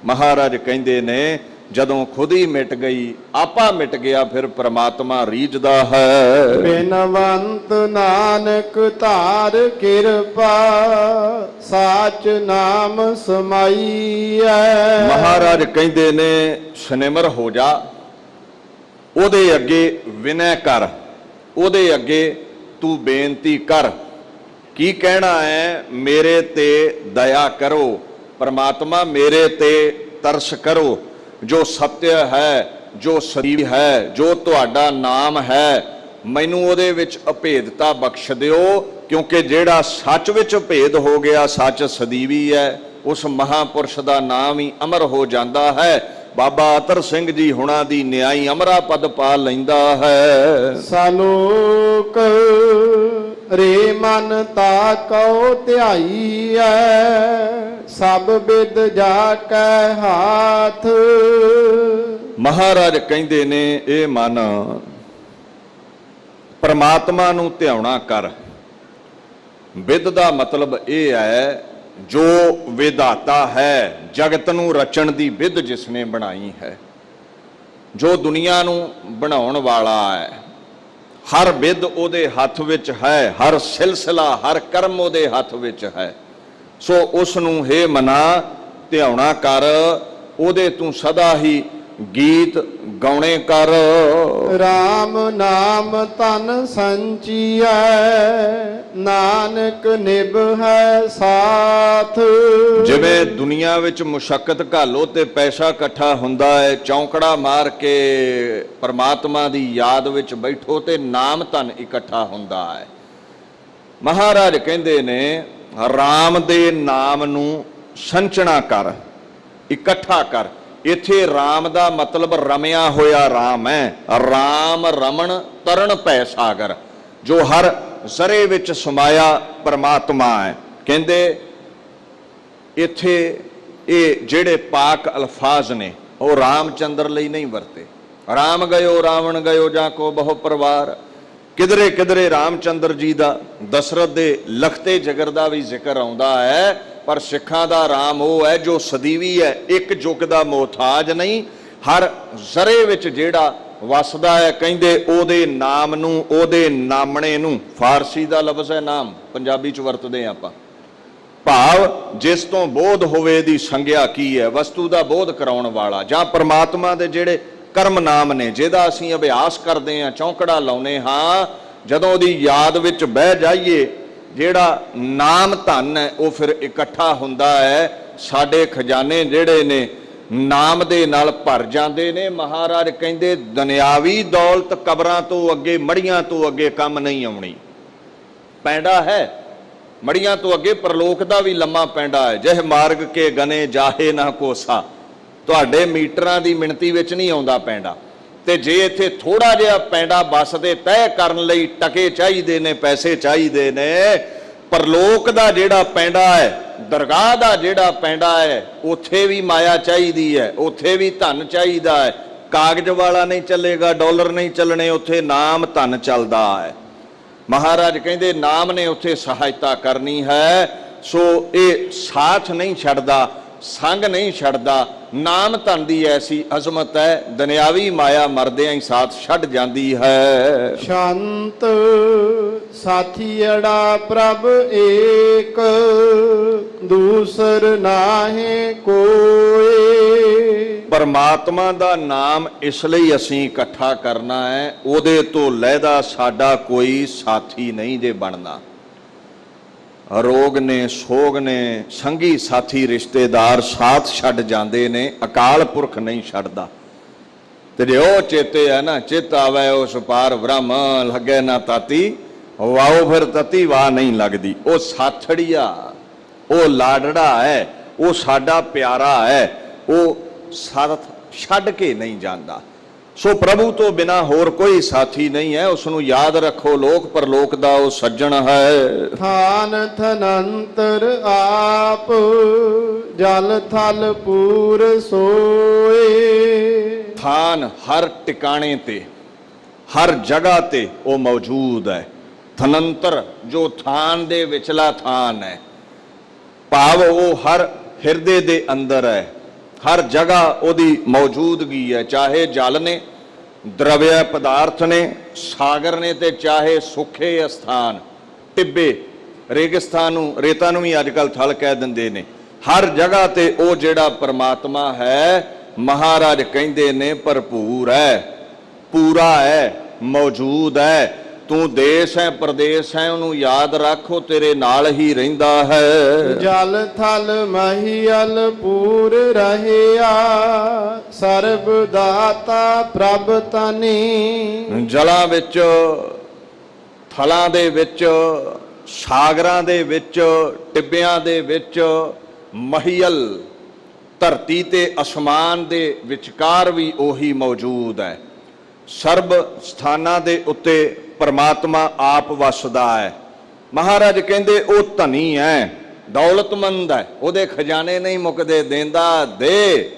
ਮਹਾਰਾਜ ਕਹਿੰਦੇ ਨੇ ਜਦੋਂ ਖੁਦ ਹੀ ਮਿਟ ਗਈ, ਆਪਾ ਮਿਟ ਗਿਆ, ਫਿਰ ਪਰਮਾਤਮਾ ਰੀਝਦਾ ਹੈ। ਬਿਨਵੰਤ ਨਾਨਕ ਧਾਰ ਕਿਰਪਾ, ਸਾਚ ਨਾਮ ਸਮਾਈਐ। ਮਹਾਰਾਜ ਕਹਿੰਦੇ ਨੇ ਸਨਿਮਰ ਹੋ ਜਾ, ਉਹਦੇ ਅੱਗੇ ਵਿਨੈ ਕਰ, ਉਹਦੇ ਅੱਗੇ ਤੂੰ ਬੇਨਤੀ ਕਰ। ਕੀ ਕਹਿਣਾ ਹੈ? ਮੇਰੇ ਤੇ ਦਇਆ ਕਰੋ ਪਰਮਾਤਮਾ, ਮੇਰੇ ਤੇ ਤਰਸ ਕਰੋ। ਜੋ ਸਤਿ ਹੈ, ਜੋ ਸਰੀਰ ਹੈ, ਜੋ ਤੁਹਾਡਾ ਨਾਮ ਹੈ, ਮੈਨੂੰ ਉਹਦੇ ਵਿੱਚ ਅਭੇਦਤਾ ਬਖਸ਼ ਦਿਓ। ਕਿਉਂਕਿ ਜਿਹੜਾ ਸੱਚ ਵਿੱਚ ਭੇਦ ਹੋ ਗਿਆ, ਸੱਚ ਸਦੀਵੀ ਹੈ, ਉਸ ਮਹਾਪੁਰਸ਼ ਦਾ ਨਾਮ ਹੀ ਅਮਰ ਹੋ ਜਾਂਦਾ ਹੈ। ਬਾਬਾ ਅਤਰ ਸਿੰਘ ਜੀ ਹੁਣਾਂ ਦੀ ਨਿਆਈ ਅਮਰਾ ਪਦ ਪਾ ਲੈਂਦਾ ਹੈ। ਸਲੋਕ ਰੇ ਮਨ ਤਾ ਕਉ ਧਿਆਈਐ, ਸਭ ਬਿਦ ਜਾ ਕੈ ਹਾਥ। ਮਹਾਰਾਜ ਕਹਿੰਦੇ ਨੇ ਇਹ ਮਨ ਪਰਮਾਤਮਾ ਨੂੰ ਧਿਆਉਣਾ ਕਰ। ਵਿਦ ਦਾ ਮਤਲਬ ਇਹ ਹੈ ਜੋ ਵਿਧਾਤਾ ਹੈ, ਜਗਤ ਨੂੰ ਰਚਣ ਦੀ ਵਿਧ ਜਿਸ ਨੇ ਬਣਾਈ ਹੈ, ਜੋ ਦੁਨੀਆ ਨੂੰ ਬਣਾਉਣ ਵਾਲਾ ਹੈ। ਹਰ ਵਿਧ ਉਹਦੇ ਹੱਥ ਵਿੱਚ ਹੈ, ਹਰ ਸਿਲਸਿਲਾ, ਹਰ ਕਰਮ ਉਹਦੇ ਹੱਥ ਵਿੱਚ ਹੈ। ਸੋ ਉਸ ਨੂੰ ਹੇ ਮਨਾ ਧਿਆਉਣਾ ਕਰ, ਉਹਦੇ ਤੂੰ ਸਦਾ ਹੀ ਗੀਤ ਗਾਉਣੇ ਕਰ। ਰਾਮ ਨਾਮ ਤਨ ਸੰਚੀਐ, ਨਾਨਕ ਨਿਭ ਹੈ ਸਾਥ। ਜਿਵੇਂ ਦੁਨੀਆ ਵਿੱਚ ਮੁਸ਼ੱਕਤ ਘਾਲੋ ਤੇ ਪੈਸਾ ਇਕੱਠਾ ਹੁੰਦਾ ਹੈ, ਚੌਂਕੜਾ ਮਾਰ ਕੇ ਪਰਮਾਤਮਾ ਦੀ ਯਾਦ ਵਿੱਚ ਬੈਠੋ ਤੇ ਨਾਮ ਧਨ ਇਕੱਠਾ ਹੁੰਦਾ ਹੈ। ਮਹਾਰਾਜ ਕਹਿੰਦੇ ਨੇ ਰਾਮ ਦੇ ਨਾਮ ਨੂੰ ਸੰਚਣਾ ਕਰ, ਇਕੱਠਾ ਕਰ। ਇੱਥੇ ਰਾਮ ਦਾ ਮਤਲਬ ਰਮਿਆ ਹੋਇਆ ਰਾਮ ਹੈ। ਰਾਮ ਰਮਣ ਤਰਨ ਭੈ ਸਾਗਰ, ਜੋ ਹਰ ਜ਼ਰੇ ਵਿੱਚ ਸਮਾਇਆ ਪਰਮਾਤਮਾ ਹੈ। ਕਹਿੰਦੇ ਇੱਥੇ ਇਹ ਜਿਹੜੇ ਪਾਕ ਅਲਫਾਜ਼ ਨੇ ਉਹ ਰਾਮਚੰਦਰ ਲਈ ਨਹੀਂ ਵਰਤੇ। ਰਾਮ ਗਇਓ ਰਾਵਣ ਗਇਓ ਜਾਂ ਕੋ ਬਹੁ ਪਰਿਵਾਰ, ਕਿਧਰੇ ਕਿਧਰੇ ਰਾਮਚੰਦਰ ਜੀ ਦਾ, ਦਸ਼ਰਥ ਦੇ ਲਖਤੇ ਜਿਗਰ ਦਾ ਵੀ ਜ਼ਿਕਰ ਆਉਂਦਾ ਹੈ। ਪਰ ਸਿੱਖਾਂ ਦਾ ਰਾਮ ਉਹ ਹੈ ਜੋ ਸਦੀਵੀ ਹੈ, ਇੱਕ ਯੁੱਗ ਦਾ ਮੁਹਤਾਜ ਨਹੀਂ, ਹਰ ਜ਼ਰੇ ਵਿੱਚ ਜਿਹੜਾ ਵਸਦਾ ਹੈ। ਕਹਿੰਦੇ ਉਹਦੇ ਨਾਮ ਨੂੰ, ਉਹਦੇ ਨਾਮਣੇ ਨੂੰ, ਫਾਰਸੀ ਦਾ ਲਫ਼ਜ਼ ਹੈ ਨਾਮ, ਪੰਜਾਬੀ ਚ ਵਰਤਦੇ ਆਪਾਂ, ਭਾਵ ਜਿਸ ਤੋਂ ਬੋਧ ਹੋਵੇ ਇਹਦੀ ਸੰਗਿਆ ਕੀ ਹੈ, ਵਸਤੂ ਦਾ ਬੋਧ ਕਰਾਉਣ ਵਾਲਾ। ਜਾਂ ਪਰਮਾਤਮਾ ਦੇ ਜਿਹੜੇ ਕਰਮ ਨਾਮ ਨੇ, ਜਿਹਦਾ ਅਸੀਂ ਅਭਿਆਸ ਕਰਦੇ ਹਾਂ, ਚੌਂਕੜਾ ਲਾਉਨੇ ਹਾਂ, ਜਦੋਂ ਉਹਦੀ ਯਾਦ ਵਿੱਚ ਬਹਿ ਜਾਈਏ, ਜਿਹੜਾ ਨਾਮ ਧਨ ਹੈ ਉਹ ਫਿਰ ਇਕੱਠਾ ਹੁੰਦਾ ਹੈ। ਸਾਡੇ ਖਜ਼ਾਨੇ ਜਿਹੜੇ ਨੇ ਨਾਮ ਦੇ ਨਾਲ ਭਰ ਜਾਂਦੇ ਨੇ। ਮਹਾਰਾਜ ਕਹਿੰਦੇ ਦੁਨਿਆਵੀ ਦੌਲਤ ਕਬਰਾਂ ਤੋਂ ਅੱਗੇ, ਮੜੀਆਂ ਤੋਂ ਅੱਗੇ ਕੰਮ ਨਹੀਂ ਆਉਣੀ। ਪੈਂਡਾ ਹੈ ਮੜੀਆਂ ਤੋਂ ਅੱਗੇ, ਪਰਲੋਕ ਦਾ ਵੀ ਲੰਮਾ ਪੈਂਡਾ ਹੈ। ਜਿਹ ਮਾਰਗ ਕੇ ਗਨੇ ਜਾਹੇ ਨਾ ਕੋਸਾ, ਤੁਹਾਡੇ ਮੀਟਰਾਂ ਦੀ ਮਿਣਤੀ ਵਿੱਚ ਨਹੀਂ ਆਉਂਦਾ ਪੈਂਡਾ। ਤੇ ਜੇ ਇੱਥੇ ਥੋੜਾ ਜਿਹਾ ਪੈਂਡਾ ਬੱਸ ਦੇ ਤੈਅ ਕਰਨ ਲਈ ਟਕੇ ਚਾਹੀਦੇ ਨੇ, ਪੈਸੇ ਚਾਹੀਦੇ ਨੇ, ਪਰਲੋਕ ਦਾ ਜਿਹੜਾ ਪੈਂਡਾ ਹੈ, ਦਰਗਾਹ ਦਾ ਜਿਹੜਾ ਪੈਂਡਾ ਹੈ, ਉੱਥੇ ਵੀ ਮਾਇਆ ਚਾਹੀਦੀ ਹੈ, ਉੱਥੇ ਵੀ ਧਨ ਚਾਹੀਦਾ ਹੈ। ਕਾਗਜ਼ ਵਾਲਾ ਨਹੀਂ ਚੱਲੇਗਾ, ਡਾਲਰ ਨਹੀਂ ਚੱਲਣੇ, ਉੱਥੇ ਨਾਮ ਧਨ ਚੱਲਦਾ ਹੈ। ਮਹਾਰਾਜ ਕਹਿੰਦੇ ਨਾਮ ਨੇ ਉੱਥੇ ਸਹਾਇਤਾ ਕਰਨੀ ਹੈ। ਸੋ ਇਹ ਸਾਥ ਨਹੀਂ ਛੱਡਦਾ, ਸੰਗ ਨਹੀਂ ਛੱਡਦਾ। ਨਾਮ ਧਨ ਦੀ ਐਸੀ ਅਜ਼ਮਤ ਹੈ, ਦੁਨਿਆਵੀ ਮਾਇਆ ਮਰਦਿਆਂ ਹੀ ਸਾਥ ਛੱਡ ਜਾਂਦੀ ਹੈ। ਸ਼ਾਂਤ ਸਾਥੀੜਾ ਪ੍ਰਭ ਏਕ, ਦੂਸਰ ਨਾਹੀ ਕੋਏ। ਪਰਮਾਤਮਾ ਦਾ ਨਾਮ ਇਸ ਲਈ ਅਸੀਂ ਇਕੱਠਾ ਕਰਨਾ ਹੈ, ਉਹਦੇ ਤੋਂ ਲਹਿਦਾ ਸਾਡਾ ਕੋਈ ਸਾਥੀ ਨਹੀਂ ਜੇ ਬਣਨਾ। ਰੋਗ ਨੇ, ਸੋਗ ਨੇ, ਸੰਗੀ ਸਾਥੀ ਰਿਸ਼ਤੇਦਾਰ ਸਾਥ ਛੱਡ ਜਾਂਦੇ ਨੇ, ਅਕਾਲ ਪੁਰਖ ਨਹੀਂ ਛੱਡਦਾ। ਤੇ ਜੇ ਉਹ ਚੇਤੇ ਹੈ ਨਾ, ਚਿਤ ਆਵੇ ਉਸ ਪਾਰ ਬ੍ਰਹਮ, ਲੱਗੇ ਨਾ ਤਾਤੀ ਵਾਓ, ਫਿਰ ਤਤੀ ਵਾਹ ਨਹੀਂ ਲੱਗਦੀ। ਉਹ ਸਾਥੜੀਆ, ਉਹ ਲਾਡੜਾ ਹੈ, ਉਹ ਸਾਡਾ ਪਿਆਰਾ ਹੈ, ਉਹ ਸਾਥ ਛੱਡ ਕੇ ਨਹੀਂ ਜਾਂਦਾ। ਸੋ ਪ੍ਰਭੂ ਤੋਂ ਬਿਨਾ ਹੋਰ ਕੋਈ ਸਾਥੀ ਨਹੀਂ ਹੈ। ਉਸ ਨੂੰ ਯਾਦ ਰੱਖੋ, ਲੋਕ ਪਰਲੋਕ ਦਾ ਉਹ ਸੱਜਣ ਹੈ। ਥਾਨ ਥਨੰਤਰ ਆਪ, ਜਲ ਥਲ ਪੂਰ ਸੋਏ। ਥਾਨ ਹਰ ਟਿਕਾਣੇ ਤੇ, ਹਰ ਜਗ੍ਹਾ ਤੇ ਉਹ ਮੌਜੂਦ ਹੈ। ਥਨੰਤਰ ਜੋ ਥਾਨ ਦੇ ਵਿਚਲਾ ਥਾਨ ਹੈ, ਭਾਵ ਉਹ ਹਰ ਹਿਰਦੇ ਦੇ ਅੰਦਰ ਹੈ, ਹਰ ਜਗ੍ਹਾ ਉਹਦੀ ਮੌਜੂਦਗੀ ਹੈ। ਚਾਹੇ ਜਲ ਨੇ, ਦਰਵਿਆ ਪਦਾਰਥ ਨੇ, ਸਾਗਰ ਨੇ, ਤੇ ਚਾਹੇ ਸੁੱਖੇ ਅਸਥਾਨ, ਟਿੱਬੇ, ਰੇਗਿਸਤਾਨ ਨੂੰ, ਰੇਤਾ ਨੂੰ ਵੀ ਅੱਜ ਕੱਲ੍ਹ ਥਲ ਕਹਿ ਦਿੰਦੇ ਨੇ। ਹਰ ਜਗ੍ਹਾ ਤੇ ਉਹ ਜਿਹੜਾ ਪਰਮਾਤਮਾ ਹੈ, ਮਹਾਰਾਜ ਕਹਿੰਦੇ ਨੇ ਭਰਪੂਰ ਹੈ, ਪੂਰਾ ਹੈ, ਮੌਜੂਦ ਹੈ। ਤੂੰ ਦੇਸ਼ ਹੈ, ਪ੍ਰਦੇਸ਼ ਹੈ, ਉਹਨੂੰ ਯਾਦ ਰੱਖ, ਉਹ ਤੇਰੇ ਨਾਲ ਹੀ ਰਹਿੰਦਾ ਹੈ। ਜਲ ਥਲ ਮਹੀਅਲ ਪੂਰ ਰਹਿਆ, ਸਰਬ ਦਾਤਾ ਪ੍ਰਭ ਤਨੀ। ਜਲਾਂ ਵਿੱਚ, ਥਲਾਂ ਦੇ ਵਿੱਚ, ਸਾਗਰਾਂ ਦੇ ਵਿੱਚ, ਟਿੱਬਿਆਂ ਦੇ ਵਿੱਚ, ਮਹੀਅਲ ਧਰਤੀ ਤੇ ਅਸਮਾਨ ਦੇ ਵਿਚਕਾਰ ਵੀ ਉਹੀ ਮੌਜੂਦ ਹੈ। ਸਰਬ ਸਥਾਨਾਂ ਦੇ ਉੱਤੇ ਪਰਮਾਤਮਾ ਆਪ ਵਸਦਾ ਹੈ। ਮਹਾਰਾਜ ਕਹਿੰਦੇ ਉਹ ਧਨੀ ਹੈ, ਦੌਲਤਮੰਦ ਹੈ, ਉਹਦੇ ਖਜ਼ਾਨੇ ਨਹੀਂ ਮੁੱਕਦੇ, ਦੇਂਦਾ ਦੇ,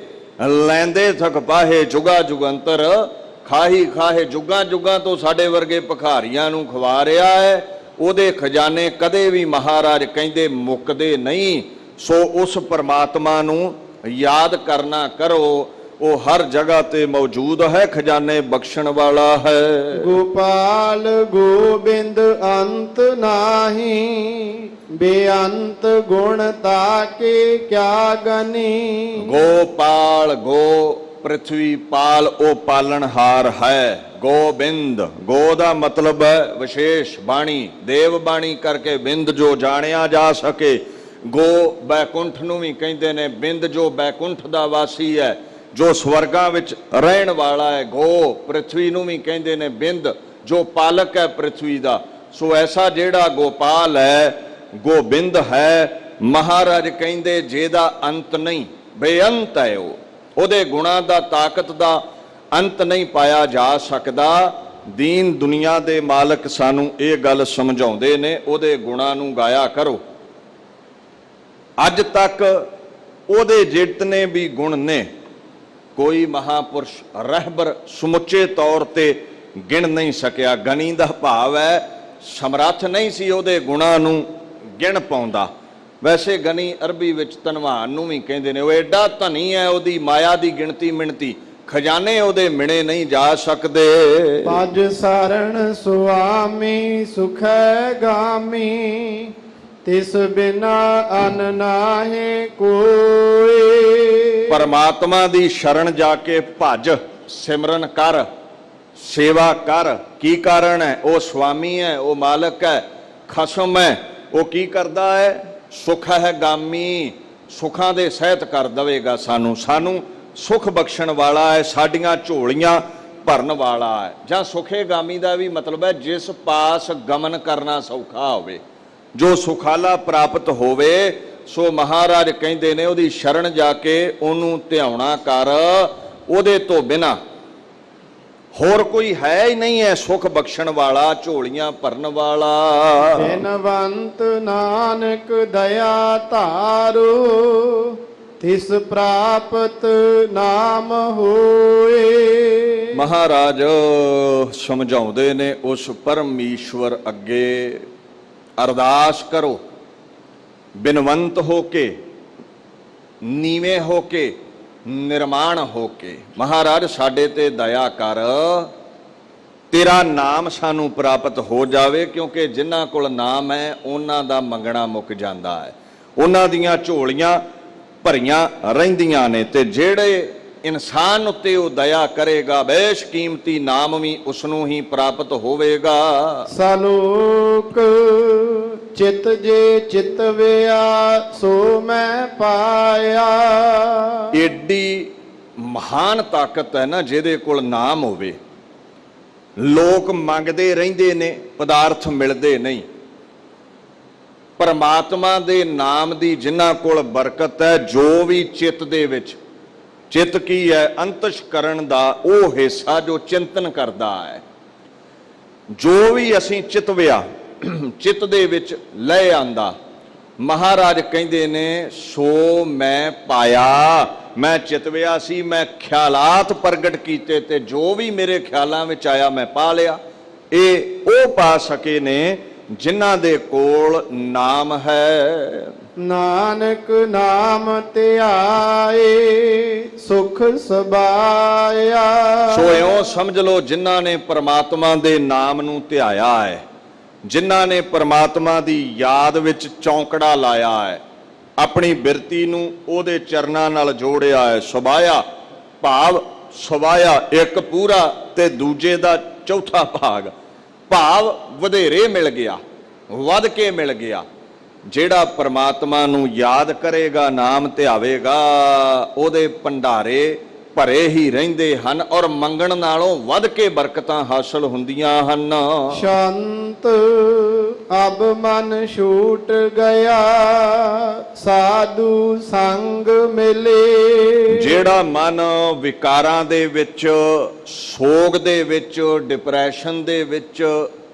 ਲੈਂਦੇ ਥਕ ਪਾਹੇ ਜੁਗਾ ਜੁਗੰਤਰ, ਖਾਹੀ ਖਾਹੇ ਜੁਗਾਂ ਜੁਗਾਂ ਤੋਂ ਸਾਡੇ ਵਰਗੇ ਭਿਖਾਰੀਆਂ ਨੂੰ ਖਵਾ ਰਿਹਾ ਹੈ। ਉਹਦੇ ਖਜ਼ਾਨੇ ਕਦੇ ਵੀ ਮਹਾਰਾਜ ਕਹਿੰਦੇ ਮੁੱਕਦੇ ਨਹੀਂ। ਸੋ ਉਸ ਪਰਮਾਤਮਾ ਨੂੰ ਯਾਦ ਕਰਨਾ ਕਰੋ, ਉਹ ਹਰ ਜਗ੍ਹਾ ਤੇ ਮੌਜੂਦ ਹੈ, ਖਜ਼ਾਨੇ ਬਖਸ਼ਣ ਵਾਲਾ ਹੈ। ਗੋਪਾਲ ਗੋਬਿੰਦ ਅੰਤ ਨਾਹੀ, ਬੇਅੰਤ ਗੁਣ ਤਾਕੇ ਕਿਆ ਗਨੀ। ਗੋਪਾਲ, ਗੋ ਪ੍ਰithvi ਪਾਲ, ਉਹ ਪਾਲਣਹਾਰ ਹੈ। ਗੋਬਿੰਦ, ਗੋ ਦਾ ਮਤਲਬ ਹੈ ਵਿਸ਼ੇਸ਼ ਬਾਣੀ, ਦੇਵ ਬਾਣੀ ਕਰਕੇ ਬਿੰਦ ਜੋ ਜਾਣਿਆ ਜਾ ਸਕੇ। ਗੋ ਬੈਕੁੰਠ ਨੂੰ ਵੀ ਕਹਿੰਦੇ ਨੇ, ਬਿੰਦ ਜੋ ਬੈਕੁੰਠ ਦਾ ਵਾਸੀ ਹੈ, ਜੋ ਸਵਰਗਾਂ ਵਿੱਚ ਰਹਿਣ ਵਾਲਾ ਹੈ। ਗੋ ਪ੍ਰithvi ਨੂੰ ਵੀ ਕਹਿੰਦੇ ਨੇ ਬਿੰਦ, ਜੋ ਪਾਲਕ ਹੈ ਪ੍ਰithvi ਦਾ। ਸੋ ਐਸਾ ਜਿਹੜਾ ਗੋਪਾਲ ਹੈ, ਗੋਬਿੰਦ ਹੈ, ਮਹਾਰਾਜ ਕਹਿੰਦੇ ਜਿਹਦਾ ਅੰਤ ਨਹੀਂ, ਬੇਅੰਤ ਹੈ ਉਹ, ਉਹਦੇ ਗੁਣਾਂ ਦਾ, ਤਾਕਤ ਦਾ ਅੰਤ ਨਹੀਂ ਪਾਇਆ ਜਾ ਸਕਦਾ। ਦੀਨ ਦੁਨੀਆ ਦੇ ਮਾਲਕ ਸਾਨੂੰ ਇਹ ਗੱਲ ਸਮਝਾਉਂਦੇ ਨੇ, ਉਹਦੇ ਗੁਣਾਂ ਨੂੰ ਗਾਇਆ ਕਰੋ। ਅੱਜ ਤੱਕ ਉਹਦੇ ਜਿਤਨੇ ਵੀ ਗੁਣ ਨੇ, ਕੋਈ ਮਹਾਪੁਰਸ਼ ਰਹਿਬਰ ਸਮੁੱਚੇ ਤੌਰ ਤੇ ਗਿਣ ਨਹੀਂ ਸਕਿਆ। ਗਣੀ ਦਾ ਭਾਵ ਹੈ ਸਮਰੱਥ ਨਹੀਂ ਸੀ ਉਹਦੇ ਗੁਣਾਂ ਨੂੰ ਗਿਣ ਪਾਉਂਦਾ। ਵੈਸੇ ਗਣੀ ਅਰਬੀ ਵਿੱਚ ਧਨਵਾਨ ਨੂੰ ਵੀ ਕਹਿੰਦੇ ਨੇ। ਉਹ ਐਡਾ ਧਨੀ ਹੈ, ਉਹਦੀ ਮਾਇਆ ਦੀ ਗਿਣਤੀ ਮਿਣਤੀ, ਖਜ਼ਾਨੇ ਉਹਦੇ ਮਿਣੇ ਨਹੀਂ ਜਾ ਸਕਦੇ। ਪਜ ਸਰਣ ਸੁਆਮੀ ਸੁਖੈ ਗਾਮੀ, ਤਿਸ ਬਿਨਾ ਅਨ ਨਾਹੀ ਕੋਈ। ਪਰਮਾਤਮਾ ਦੀ ਸ਼ਰਨ ਜਾ ਕੇ ਭਜ, ਸਿਮਰਨ ਕਰ, ਸੇਵਾ ਕਰ। ਕੀ ਕਾਰਨ ਹੈ? ਉਹ ਸੁਆਮੀ ਹੈ, ਉਹ ਮਾਲਕ ਹੈ, ਖਸਮ ਹੈ। ਉਹ ਕੀ ਕਰਦਾ ਹੈ? ਸੁਖ ਹੈ ਗਾਮੀ, ਸੁਖਾਂ ਦੇ ਸਹਿਤ ਕਰ ਦੇਵੇਗਾ ਸਾਨੂੰ। ਸਾਨੂੰ ਸੁਖ ਬਖਸ਼ਣ ਵਾਲਾ ਹੈ, ਸਾਡੀਆਂ ਝੋਲੀਆਂ ਭਰਨ ਵਾਲਾ ਹੈ। ਜਾਂ ਸੁਖੇ ਗਾਮੀ ਦਾ ਵੀ ਮਤਲਬ ਹੈ ਜਿਸ ਪਾਸ ਗਮਨ ਕਰਨਾ ਸੌਖਾ ਹੋਵੇ, ਜੋ ਸੁਖਾਲਾ ਪ੍ਰਾਪਤ ਹੋਵੇ। ਸੋ ਮਹਾਰਾਜ ਕਹਿੰਦੇ ਨੇ ਉਹਦੀ ਸ਼ਰਨ ਜਾ ਕੇ ਉਹਨੂੰ ਧਿਆਉਣਾ ਕਰ। ਉਹਦੇ ਤੋਂ ਬਿਨਾ ਹੋਰ ਕੋਈ ਹੈ ਹੀ ਨਹੀਂ ਹੈ ਸੁਖ ਬਖਸ਼ਣ ਵਾਲਾ, ਝੋਲੀਆਂ ਭਰਨ ਵਾਲਾ। ਬਿਨਵੰਤ ਨਾਨਕ ਦਇਆ ਧਾਰੋ, ਤਿਸ ਪ੍ਰਾਪਤ ਨਾਮ ਹੋਏ। ਮਹਾਰਾਜ ਸਮਝਾਉਂਦੇ ਨੇ ਉਸ ਪਰਮੇਸ਼ਵਰ ਅੱਗੇ ਅਰਦਾਸ ਕਰੋ, ਬਿਨਵੰਤ ਹੋ ਕੇ, ਨੀਵੇਂ ਹੋ ਕੇ, ਨਿਰਮਾਣ ਹੋ ਕੇ। ਮਹਾਰਾਜ ਸਾਡੇ ਤੇ ਦਇਆ ਕਰ, ਤੇਰਾ ਨਾਮ ਸਾਨੂੰ ਪ੍ਰਾਪਤ ਹੋ ਜਾਵੇ। ਕਿਉਂਕਿ ਜਿਨ੍ਹਾਂ ਕੋਲ ਨਾਮ ਹੈ ਉਹਨਾਂ ਦਾ ਮੰਗਣਾ ਮੁੱਕ ਜਾਂਦਾ ਹੈ, ਉਹਨਾਂ ਦੀਆਂ ਝੋਲੀਆਂ ਭਰੀਆਂ ਰਹਿੰਦੀਆਂ ਨੇ। ਤੇ ਜਿਹੜੇ ਇਨਸਾਨ ਉੱਤੇ ਉਹ ਦਇਆ ਕਰੇਗਾ, ਬੇਸ਼ ਕੀਮਤੀ ਨਾਮ ਵੀ ਉਸ ਨੂੰ ਹੀ ਪ੍ਰਾਪਤ ਹੋਵੇਗਾ। ਸਲੋਕ ਚਿਤ ਜੇ ਚਿਤਵਿਆ ਸੋ ਮੈਂ ਪਾਇਆ। ਏਡੀ ਮਹਾਨ ਤਾਕਤ ਹੈ ਨਾ ਜਿਹਦੇ ਕੋਲ ਨਾਮ ਹੋਵੇ। ਲੋਕ ਮੰਗਦੇ ਰਹਿੰਦੇ ਨੇ, ਪਦਾਰਥ ਮਿਲਦੇ ਨਹੀਂ। ਪਰਮਾਤਮਾ ਦੇ ਨਾਮ ਦੀ ਜਿਨ੍ਹਾਂ ਕੋਲ ਬਰਕਤ ਹੈ, ਜੋ ਵੀ ਚਿੱਤ ਦੇ ਵਿੱਚ, ਚਿੱਤ ਕੀ ਹੈ? ਅੰਤਸ਼ਕਰਨ ਦਾ ਉਹ ਹਿੱਸਾ ਜੋ ਚਿੰਤਨ ਕਰਦਾ ਹੈ। ਜੋ ਵੀ ਅਸੀਂ ਚਿਤਵਿਆ, ਚਿੱਤ ਦੇ ਵਿੱਚ ਲੈ ਆਂਦਾ, ਮਹਾਰਾਜ ਕਹਿੰਦੇ ਨੇ ਸੋ ਮੈਂ ਪਾਇਆ। ਮੈਂ ਚਿਤਵਿਆ ਸੀ, ਮੈਂ ਖਿਆਲਾਤ ਪ੍ਰਗਟ ਕੀਤੇ ਤੇ ਜੋ ਵੀ ਮੇਰੇ ਖਿਆਲਾਂ ਵਿੱਚ ਆਇਆ ਮੈਂ ਪਾ ਲਿਆ। ਇਹ ਉਹ ਪਾ ਸਕੇ ਨੇ ਜਿਨ੍ਹਾਂ ਦੇ ਕੋਲ ਨਾਮ ਹੈ। ਨਾਨਕ ਨਾਮ ਧਿਆਏ ਸੁਖ ਸਬਾਇਆ। ਸੋ ਇਉਂ ਸਮਝ ਲਓ, ਜਿਨ੍ਹਾਂ ਨੇ ਪ੍ਰਮਾਤਮਾ ਦੇ ਨਾਮ ਨੂੰ ਧਿਆਇਆ ਹੈ, ਜਿਨ੍ਹਾਂ ਨੇ ਪ੍ਰਮਾਤਮਾ ਦੀ ਯਾਦ ਵਿੱਚ ਚੌਂਕੜਾ ਲਾਇਆ ਹੈ, ਆਪਣੀ ਬਿਰਤੀ ਨੂੰ ਉਹਦੇ ਚਰਨਾਂ ਨਾਲ ਜੋੜਿਆ ਹੈ। ਸਬਾਇਆ ਭਾਵ ਸਵਾਇਆ ਇੱਕ ਪੂਰਾ ਤੇ ਦੂਜੇ ਦਾ ਚੌਥਾ ਭਾਗ, ਭਾਵ ਵਧੇਰੇ ਮਿਲ ਗਿਆ, ਵੱਧ ਕੇ ਮਿਲ ਗਿਆ। ਜਿਹੜਾ ਪ੍ਰਮਾਤਮਾ ਨੂੰ ਯਾਦ ਕਰੇਗਾ, ਨਾਮ ਧਿਆਵੇਗਾ, ਉਹਦੇ ਭੰਡਾਰੇ ਭਰੇ ਹੀ ਰਹਿੰਦੇ ਹਨ ਔਰ ਮੰਗਣ ਨਾਲੋਂ ਵੱਧ ਕੇ ਬਰਕਤਾਂ ਹਾਸਲ ਹੁੰਦੀਆਂ ਹਨ। ਸ਼ਾਂਤ ਅਬ ਮਨ ਛੂਟ ਗਿਆ ਸਾਧੂ ਸੰਗ ਮਿਲੇ। ਜਿਹੜਾ ਮਨ ਵਿਕਾਰਾਂ ਦੇ ਵਿੱਚ, ਸੋਗ ਦੇ ਵਿੱਚ, ਡਿਪਰੈਸ਼ਨ ਦੇ ਵਿੱਚ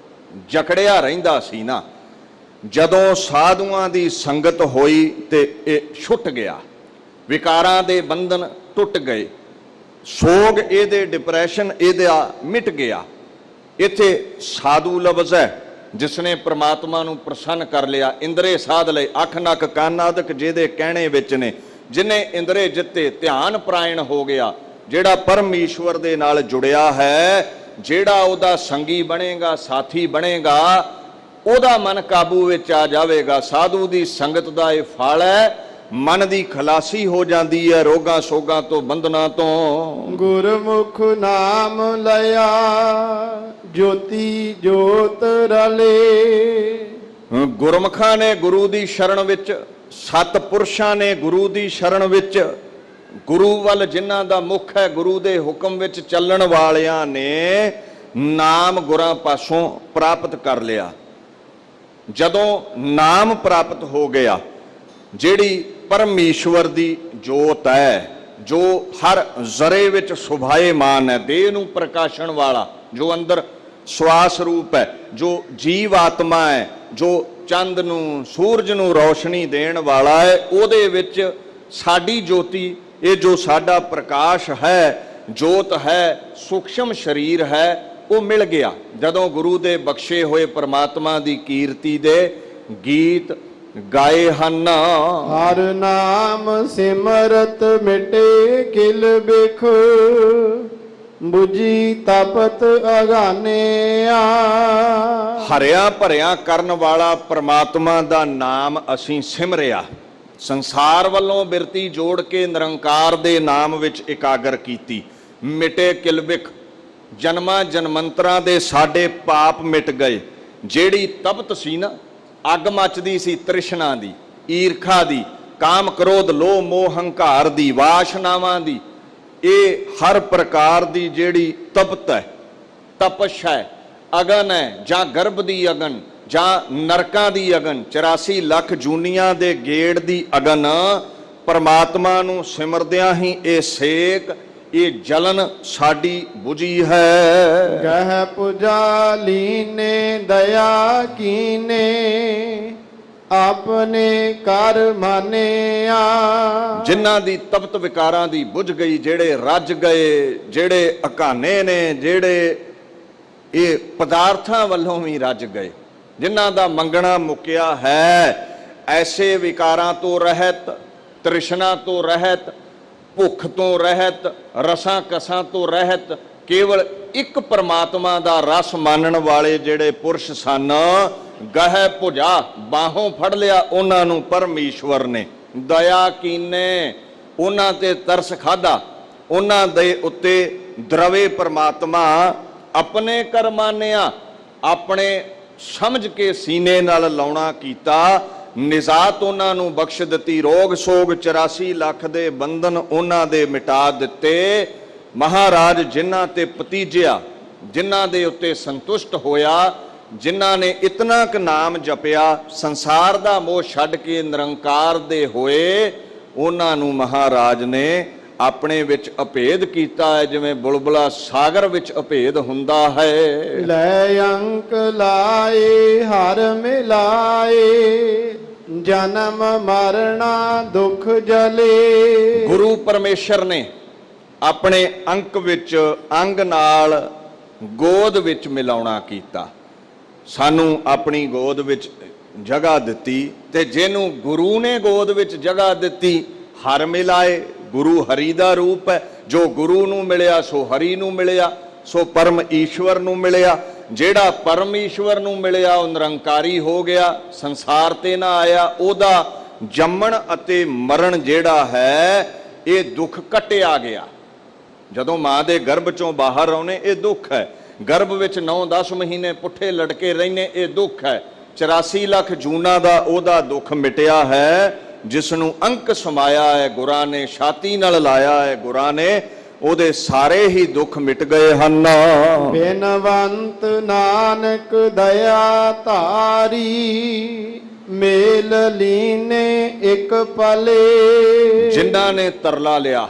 ਜਕੜਿਆ ਰਹਿੰਦਾ ਸੀ ਨਾ, ਜਦੋਂ ਸਾਧੂਆਂ ਦੀ ਸੰਗਤ ਹੋਈ ਤੇ ਇਹ ਛੁੱਟ ਗਿਆ, ਵਿਕਾਰਾਂ ਦੇ ਬੰਧਨ ਟੁੱਟ ਗਏ, ਸੋਗ ਇਹਦੇ, ਡਿਪਰੈਸ਼ਨ ਇਹਦਾ ਮਿਟ ਗਿਆ। ਇੱਥੇ ਸਾਧੂ ਲਫ਼ਜ਼ ਹੈ ਜਿਸਨੇ ਪ੍ਰਮਾਤਮਾ ਨੂੰ ਪ੍ਰਸੰਨ ਕਰ ਲਿਆ, ਇੰਦਰੇ ਸਾਧ ਲਏ, ਅੱਖ ਨੱਕ ਕੰਨ ਆਦਿਕ ਜਿਹਦੇ ਕਹਿਣੇ ਵਿੱਚ ਨੇ, ਜਿਨੇ ਇੰਦਰੇ ਜਿੱਤੇ, ਧਿਆਨ ਪ੍ਰਾਇਣ ਹੋ ਗਿਆ, ਜਿਹੜਾ ਪਰਮੇਸ਼ਵਰ ਦੇ ਨਾਲ ਜੁੜਿਆ ਹੈ, ਜਿਹੜਾ ਉਹਦਾ ਸੰਗੀ ਬਣੇਗਾ, ਸਾਥੀ ਬਣੇਗਾ, ਉਹਦਾ ਮਨ ਕਾਬੂ ਵਿੱਚ ਆ ਜਾਵੇਗਾ। ਸਾਧੂ ਦੀ ਸੰਗਤ ਦਾ ਇਹ ਫਲ ਹੈ, ਮਨ ਦੀ ਖਲਾਸੀ ਹੋ ਜਾਂਦੀ ਹੈ ਰੋਗਾਂ ਸੋਗਾਂ ਤੋਂ, ਬੰਧਨਾਂ ਤੋਂ। ਗੁਰਮੁਖ ਨਾਮ ਲਿਆ ਜੋਤੀ ਜੋਤ ਰਲੇ। ਗੁਰਮੁਖਾਂ ਨੇ ਗੁਰੂ ਦੀ ਸ਼ਰਨ ਵਿੱਚ, ਸਤਿਪੁਰਸ਼ਾਂ ਨੇ ਗੁਰੂ ਦੀ ਸ਼ਰਨ ਵਿੱਚ, ਗੁਰੂ ਵੱਲ ਜਿਨ੍ਹਾਂ ਦਾ ਮੁਖ ਹੈ, ਗੁਰੂ ਦੇ ਹੁਕਮ ਵਿੱਚ ਚੱਲਣ ਵਾਲਿਆਂ ਨੇ ਨਾਮ ਗੁਰਾਂ ਪਾਸੋਂ ਪ੍ਰਾਪਤ ਕਰ ਲਿਆ। ਜਦੋਂ ਨਾਮ ਪ੍ਰਾਪਤ ਹੋ ਗਿਆ, ਜਿਹੜੀ ਪਰਮੇਸ਼ਵਰ ਦੀ ਜੋਤ ਹੈ, ਜੋ ਹਰ ਜ਼ਰੇ ਵਿੱਚ ਸੁਭਾਏਮਾਨ ਹੈ, ਦੇਹ ਨੂੰ ਪ੍ਰਕਾਸ਼ਣ ਵਾਲਾ, ਜੋ ਅੰਦਰ ਸਵਾਸ ਰੂਪ ਹੈ, ਜੋ ਜੀਵ ਆਤਮਾ ਹੈ, ਜੋ ਚੰਦ ਨੂੰ, ਸੂਰਜ ਨੂੰ ਰੌਸ਼ਨੀ ਦੇਣ ਵਾਲਾ ਹੈ, ਉਹਦੇ ਵਿੱਚ ਸਾਡੀ ਜੋਤੀ, ਇਹ ਜੋ ਸਾਡਾ ਪ੍ਰਕਾਸ਼ ਹੈ, ਜੋਤ ਹੈ, ਸੂਖਸ਼ਮ ਸਰੀਰ ਹੈ, ਉਹ ਮਿਲ ਗਿਆ। ਜਦੋਂ ਗੁਰੂ ਦੇ ਬਖਸ਼ੇ ਹੋਏ ਪ੍ਰਮਾਤਮਾ ਦੀ ਕੀਰਤੀ ਦੇ ਗੀਤ ਗਾਏ ਹਨ। ਹਰ ਨਾਮ ਸਿਮਰਤ ਮਿਟੇ ਕਿਲ ਬਿਖ ਬੁਝੀ ਤਪਤ ਅਗਾਨਿਆ। ਹਰਿਆ ਭਰਿਆ ਕਰਨ ਵਾਲਾ ਪ੍ਰਮਾਤਮਾ ਦਾ ਨਾਮ ਅਸੀਂ ਸਿਮਰਿਆ, ਸੰਸਾਰ ਵੱਲੋਂ ਬਿਰਤੀ ਜੋੜ ਕੇ ਨਿਰੰਕਾਰ ਦੇ ਨਾਮ ਵਿੱਚ ਇਕਾਗਰ ਕੀਤੀ। ਮਿਟੇ ਕਿਲ ਬਿਖ, ਜਨਮਾਂ ਜਨਮੰਤਰਾਂ ਦੇ ਸਾਡੇ ਪਾਪ ਮਿਟ ਗਏ। ਜਿਹੜੀ ਤਪਤ ਸੀ ਨਾ, ਅੱਗ ਮੱਚਦੀ ਸੀ ਤ੍ਰਿਸ਼ਨਾ ਦੀ, ਈਰਖਾ ਦੀ, ਕਾਮ ਕ੍ਰੋਧ ਲੋਭ ਮੋਹ ਹੰਕਾਰ ਦੀ, ਵਾਸ਼ਨਾਵਾਂ ਦੀ, ਇਹ ਹਰ ਪ੍ਰਕਾਰ ਦੀ ਜਿਹੜੀ ਤਪਤ ਹੈ, ਤਪਸ਼ ਹੈ, ਅਗਨ ਹੈ, ਜਾਂ ਗਰਭ ਦੀ ਅਗਨ, ਜਾਂ ਨਰਕਾਂ ਦੀ ਅਗਨ, 84 ਲੱਖ ਜੂਨੀਆਂ ਦੇ ਗੇੜ ਦੀ ਅਗਨ, ਪਰਮਾਤਮਾ ਨੂੰ ਸਿਮਰਦਿਆਂ ਹੀ ਇਹ ਸੇਕ, ਇਹ ਜਲਨ ਸਾਡੀ ਬੁਝੀ ਹੈ। ਗਹਿ ਪੁਜਾਲੀ ਨੇ ਦਇਆ ਕੀਨੇ ਆਪਣੇ ਕਰ ਮਾਨਿਆ। ਜਿਨ੍ਹਾਂ ਦੀ ਤਪਤ ਵਿਕਾਰਾਂ ਦੀ ਬੁਝ ਗਈ, ਜਿਹੜੇ ਰੱਜ ਗਏ, ਜਿਹੜੇ ਅਕਾਨੇ ਨੇ, ਜਿਹੜੇ ਇਹ ਪਦਾਰਥਾਂ ਵੱਲੋਂ ਵੀ ਰੱਜ ਗਏ, ਜਿਨ੍ਹਾਂ ਦਾ ਮੰਗਣਾ ਮੁੱਕਿਆ ਹੈ, ਐਸੇ ਵਿਕਾਰਾਂ ਤੋਂ ਰਹਿਤ, ਤ੍ਰਿਸ਼ਨਾ ਤੋਂ ਰਹਿਤ, ਭੁੱਖ ਤੋਂ ਰਹਿਤ, ਰਸਾਂ ਕਸਾਂ ਤੋਂ ਰਹਿਤ, ਕੇਵਲ ਇੱਕ ਪਰਮਾਤਮਾ ਦਾ ਰਸ ਮਾਨਣ ਵਾਲੇ ਜਿਹੜੇ ਪੁਰਸ਼ ਸਨ, ਗਹਿ ਭੁਜਾ, ਬਾਹੋਂ ਫੜ ਲਿਆ ਉਹਨਾਂ ਨੂੰ ਪਰਮੇਸ਼ਵਰ ਨੇ, ਦਇਆ ਕੀਨੇ, ਉਹਨਾਂ ਤੇ ਤਰਸ ਖਾਧਾ, ਉਹਨਾਂ ਦੇ ਉੱਤੇ ਦਰਵੇ ਪਰਮਾਤਮਾ ਆਪਣੇ ਕਰਮਾਨਿਆ, ਆਪਣੇ ਸਮਝ ਕੇ ਸੀਨੇ ਨਾਲ ਲਾਉਣਾ ਕੀਤਾ। ਨਿਜਾਤ ਉਹਨਾਂ ਨੂੰ ਬਖਸ਼ ਦਿੱਤੀ, ਰੋਗ ਸੋਗ 84 ਲੱਖ ਦੇ ਬੰਧਨ ਉਹਨਾਂ ਦੇ ਮਿਟਾ ਦਿੱਤੇ। ਮਹਾਰਾਜ ਜਿਨ੍ਹਾਂ ਤੇ ਭਤੀਜਿਆ, ਜਿਨ੍ਹਾਂ ਦੇ ਉੱਤੇ ਸੰਤੁਸ਼ਟ ਹੋਇਆ, ਜਿਨ੍ਹਾਂ ਨੇ ਇਤਨਾ ਕੁ ਨਾਮ ਜਪਿਆ, ਸੰਸਾਰ ਦਾ ਮੋਹ ਛੱਡ ਕੇ ਨਿਰੰਕਾਰ ਦੇ ਹੋਏ, ਉਹਨਾਂ ਨੂੰ ਮਹਾਰਾਜ ਨੇ ਆਪਣੇ ਵਿੱਚ ਅਭੇਦ ਕੀਤਾ ਹੈ, ਜਿਵੇਂ ਬੁਲਬੁਲਾ ਸਾਗਰ ਵਿੱਚ ਅਭੇਦ ਹੁੰਦਾ ਹੈ। ਲੈ ਅੰਕ ਲਾਏ ਹਰ ਮਿਲਾਏ, ਜਨਮ ਮਰਣਾ ਦੁਖ ਜਲੇ। ਗੁਰੂ ਪਰਮੇਸ਼ਰ ਨੇ ਆਪਣੇ ਅੰਕ ਵਿੱਚ, ਅੰਗ ਨਾਲ ਗੋਦ ਵਿੱਚ ਮਿਲਾਉਣਾ ਕੀਤਾ, ਸਾਨੂੰ ਆਪਣੀ ਗੋਦ ਵਿੱਚ ਜਗ੍ਹਾ ਦਿੱਤੀ। ਤੇ ਜਿਹਨੂੰ ਗੁਰੂ ਨੇ ਗੋਦ ਵਿੱਚ ਜਗ੍ਹਾ ਦਿੱਤੀ, ਹਰ ਮਿਲਾਏ, ਗੁਰੂ ਹਰੀ ਦਾ ਰੂਪ ਹੈ। ਜੋ ਗੁਰੂ ਨੂੰ ਮਿਲਿਆ ਸੋ ਹਰੀ ਨੂੰ ਮਿਲਿਆ, ਸੋ ਪਰਮ ਈਸ਼ਵਰ ਨੂੰ ਮਿਲਿਆ। ਜਿਹੜਾ ਪਰਮ ਈਸ਼ਵਰ ਨੂੰ ਮਿਲਿਆ ਉਹ ਨਿਰੰਕਾਰੀ ਹੋ ਗਿਆ, ਸੰਸਾਰ ਤੇ ਨਾ ਆਇਆ। ਉਹਦਾ ਜੰਮਣ ਅਤੇ ਮਰਨ ਜਿਹੜਾ ਹੈ ਇਹ ਦੁੱਖ ਕੱਟਿਆ ਗਿਆ। ਜਦੋਂ ਮਾਂ ਦੇ ਗਰਭ ਚੋਂ ਬਾਹਰ ਆਉਣੇ ਇਹ ਦੁੱਖ ਹੈ, ਗਰਭ ਵਿੱਚ 9-10 ਮਹੀਨੇ ਪੁੱਠੇ ਲਟਕੇ ਰਹਿਣੇ ਇਹ ਦੁੱਖ ਹੈ। 84 ਲੱਖ ਜੂਨਾਂ ਦਾ ਉਹਦਾ ਦੁੱਖ ਮਿਟਿਆ ਹੈ। ਜਿਸ ਨੂੰ ਅੰਕ ਸਮਾਇਆ ਹੈ, ਗੁਰਾਂ ਨੇ ਛਾਤੀ ਨਾਲ ਲਾਇਆ ਹੈ, ਗੁਰਾਂ ਨੇ, ਉਹਦੇ ਸਾਰੇ ਹੀ ਦੁੱਖ ਮਿਟ ਗਏ ਹਨ। ਬਿਨਵੰਤ ਨਾਨਕ ਦਇਆ ਧਾਰੀ, ਮੇਲ ਲੀਨੇ ਇੱਕ ਪਲੇ। ਜਿਨ੍ਹਾਂ ਨੇ ਤਰਲਾ ਲਿਆ,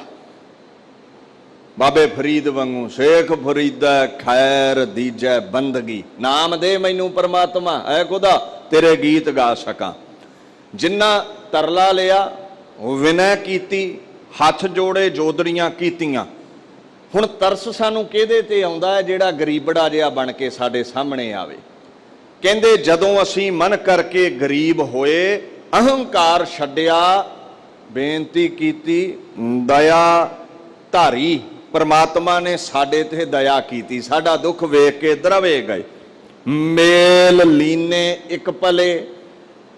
ਬਾਬੇ ਫਰੀਦ ਵਾਂਗੂ, ਸ਼ੇਖ ਫਰੀਦਾ ਖੈਰ ਦੀਜੈ ਬੰਦਗੀ, ਨਾਮ ਦੇ ਮੈਨੂੰ ਪਰਮਾਤਮਾ ਐ ਖੁਦਾ ਤੇਰੇ ਗੀਤ ਗਾ ਸਕਾਂ। ਜਿਨ੍ਹਾਂ ਤਰਲਾ ਲਿਆ, ਵਿਨੈ ਕੀਤੀ, ਹੱਥ ਜੋੜੇ, ਜੋਦੜੀਆਂ ਕੀਤੀਆਂ। ਹੁਣ ਤਰਸ ਸਾਨੂੰ ਕਿਹਦੇ ਤੇ ਆਉਂਦਾ ਹੈ? ਜਿਹੜਾ ਗਰੀਬੜਾ ਜਿਹਾ ਬਣ ਕੇ ਸਾਡੇ ਸਾਹਮਣੇ ਆਵੇ। ਕਹਿੰਦੇ ਜਦੋਂ ਅਸੀਂ ਮਨ ਕਰਕੇ ਗਰੀਬ ਹੋਏ, ਅਹੰਕਾਰ ਛੱਡਿਆ, ਬੇਨਤੀ ਕੀਤੀ, ਦਇਆ ਧਾਰੀ, ਪਰਮਾਤਮਾ ਨੇ ਸਾਡੇ ਤੇ ਦਇਆ ਕੀਤੀ, ਸਾਡਾ ਦੁੱਖ ਵੇਖ ਕੇ ਦਰਵੇ ਗਏ। ਮੇਲ ਲੀਨੇ ਇੱਕ ਪਲੇ,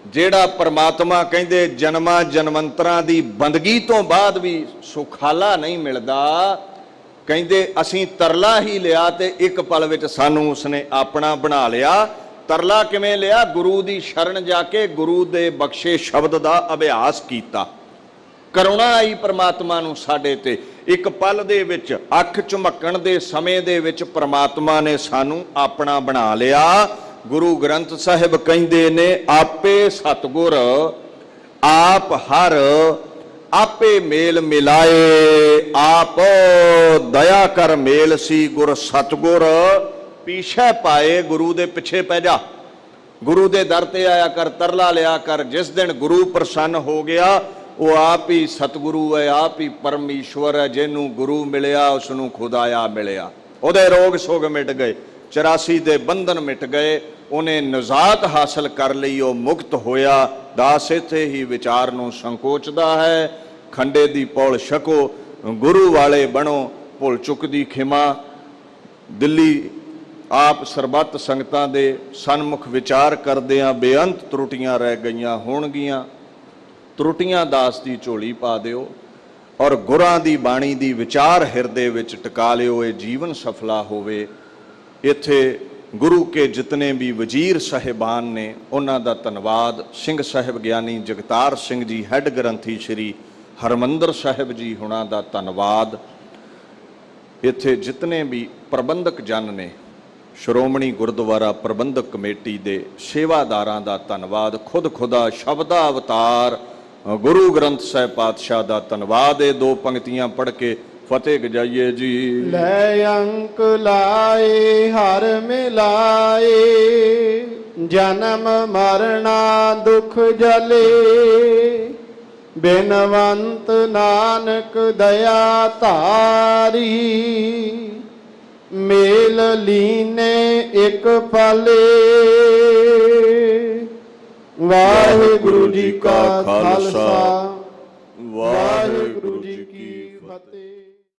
ਜਿਹੜਾ ਪਰਮਾਤਮਾ ਕਹਿੰਦੇ ਜਨਮਾਂ ਜਨਮੰਤਰਾਂ ਦੀ ਬੰਦਗੀ ਤੋਂ ਬਾਅਦ ਵੀ ਸੁਖਾਲਾ ਨਹੀਂ ਮਿਲਦਾ, ਕਹਿੰਦੇ ਅਸੀਂ ਤਰਲਾ ਹੀ ਲਿਆ ਤੇ ਇੱਕ ਪਲ ਵਿੱਚ ਸਾਨੂੰ ਉਸਨੇ ਆਪਣਾ ਬਣਾ ਲਿਆ। ਤਰਲਾ ਕਿਵੇਂ ਲਿਆ? ਗੁਰੂ ਦੀ ਸ਼ਰਨ ਜਾ ਕੇ ਗੁਰੂ ਦੇ ਬਖਸ਼ੇ ਸ਼ਬਦ ਦਾ ਅਭਿਆਸ ਕੀਤਾ। ਕਰੁਣਾ ਆਈ ਪਰਮਾਤਮਾ ਨੂੰ ਸਾਡੇ ਤੇ। ਇੱਕ ਪਲ ਦੇ ਵਿੱਚ, ਅੱਖ ਝਮਕਣ ਦੇ ਸਮੇਂ ਦੇ ਵਿੱਚ ਪਰਮਾਤਮਾ ਨੇ ਸਾਨੂੰ ਆਪਣਾ ਬਣਾ ਲਿਆ। ਗੁਰੂ ਗ੍ਰੰਥ ਸਾਹਿਬ ਕਹਿੰਦੇ ਨੇ, ਆਪੇ ਸਤਿਗੁਰ ਆਪ ਹਰ, ਆਪੇ ਮੇਲ ਮਿਲਾਏ, ਆਪ ਦਇਆ ਕਰ ਮੇਲ ਸੀ ਗੁਰ ਸਤਿਗੁਰ। ਪਿਛੇ ਪਾਏ, ਗੁਰੂ ਦੇ ਪਿੱਛੇ ਪੈ ਜਾ, ਗੁਰੂ ਦੇ ਦਰ ਤੇ ਆਇਆ ਕਰ, ਤਰਲਾ ਲਿਆ ਕਰ। ਜਿਸ ਦਿਨ ਗੁਰੂ ਪ੍ਰਸੰਨ ਹੋ ਗਿਆ, ਉਹ ਆਪ ਹੀ ਸਤਿਗੁਰੂ ਹੈ, ਆਪ ਹੀ ਪਰਮੇਸ਼ਵਰ ਹੈ। ਜਿਹਨੂੰ ਗੁਰੂ ਮਿਲਿਆ ਉਸ ਨੂੰ ਖੁਦਾਇਆ ਮਿਲਿਆ। ਉਹਦੇ ਰੋਗ ਸੋਗ ਮਿਟ ਗਏ, 84 ਦੇ ਬੰਧਨ ਮਿਟ ਗਏ, ਉਹਨੇ ਨਿਜਾਤ ਹਾਸਲ ਕਰ ਲਈ, ਉਹ ਮੁਕਤ ਹੋਇਆ। ਦਾਸ ਇੱਥੇ ਹੀ ਵਿਚਾਰ ਨੂੰ ਸੰਕੋਚਦਾ ਹੈ। ਖੰਡੇ ਦੀ ਪੌਲ ਛਕੋ, ਗੁਰੂ ਵਾਲੇ ਬਣੋ, ਭੁੱਲ ਚੁੱਕ ਦੀ ਖਿਮਾ। ਦਿੱਲੀ ਆਪ ਸਰਬੱਤ ਸੰਗਤਾਂ ਦੇ ਸਨਮੁਖ ਵਿਚਾਰ ਕਰਦਿਆਂ ਬੇਅੰਤ ਤਰੁੱਟੀਆਂ ਰਹਿ ਗਈਆਂ ਹੋਣਗੀਆਂ। ਤਰੁੱਟੀਆਂ ਦਾਸ ਦੀ ਝੋਲੀ ਪਾ ਦਿਓ ਔਰ ਗੁਰਾਂ ਦੀ ਬਾਣੀ ਦੀ ਵਿਚਾਰ ਹਿਰਦੇ ਵਿੱਚ ਟਿਕਾ ਲਿਓ। ਇਹ ਜੀਵਨ ਸਫਲਾ ਹੋਵੇ। ਇੱਥੇ ਗੁਰੂ ਕੇ ਜਿਤਨੇ ਵੀ ਵਜ਼ੀਰ ਸਾਹਿਬਾਨ ਨੇ, ਉਹਨਾਂ ਦਾ ਧੰਨਵਾਦ। ਸਿੰਘ ਸਾਹਿਬ ਗਿਆਨੀ ਜਗਤਾਰ ਸਿੰਘ ਜੀ, ਹੈੱਡ ਗ੍ਰੰਥੀ ਸ਼੍ਰੀ ਹਰਮੰਦਰ ਸਾਹਿਬ ਜੀ, ਹੁਣਾਂ ਦਾ ਧੰਨਵਾਦ। ਇੱਥੇ ਜਿਤਨੇ ਵੀ ਪ੍ਰਬੰਧਕ ਜਨ ਨੇ, ਸ਼੍ਰੋਮਣੀ ਗੁਰਦੁਆਰਾ ਪ੍ਰਬੰਧਕ ਕਮੇਟੀ ਦੇ ਸੇਵਾਦਾਰਾਂ ਦਾ ਧੰਨਵਾਦ। ਖੁਦ ਖੁਦਾ ਸ਼ਬਦਾ ਅਵਤਾਰ ਗੁਰੂ ਗ੍ਰੰਥ ਸਾਹਿਬ ਪਾਤਸ਼ਾਹ ਦਾ ਧੰਨਵਾਦ। ਇਹ ਦੋ ਪੰਕਤੀਆਂ ਪੜ੍ਹ ਕੇ ਫਤਿਹ ਗਜਾਈਏ ਜੀ। ਲੈ ਅੰਕ ਲਾਏ ਹਰ ਮਿਲਾਏ, ਜਨਮ ਮਰਣਾ ਦੁਖ ਜਲੇ। ਬਿਨਵੰਤ ਨਾਨਕ ਦਇਆ ਧਾਰੀ, ਮੇਲ ਲੀਨੇ ਇੱਕ ਪਲੇ। ਵਾਹਿਗੁਰੂ ਜੀ ਕਾ ਖਾਲਸਾ, ਵਾਹਿਗੁਰੂ ਜੀ ਕੀ ਫਤਿਹ।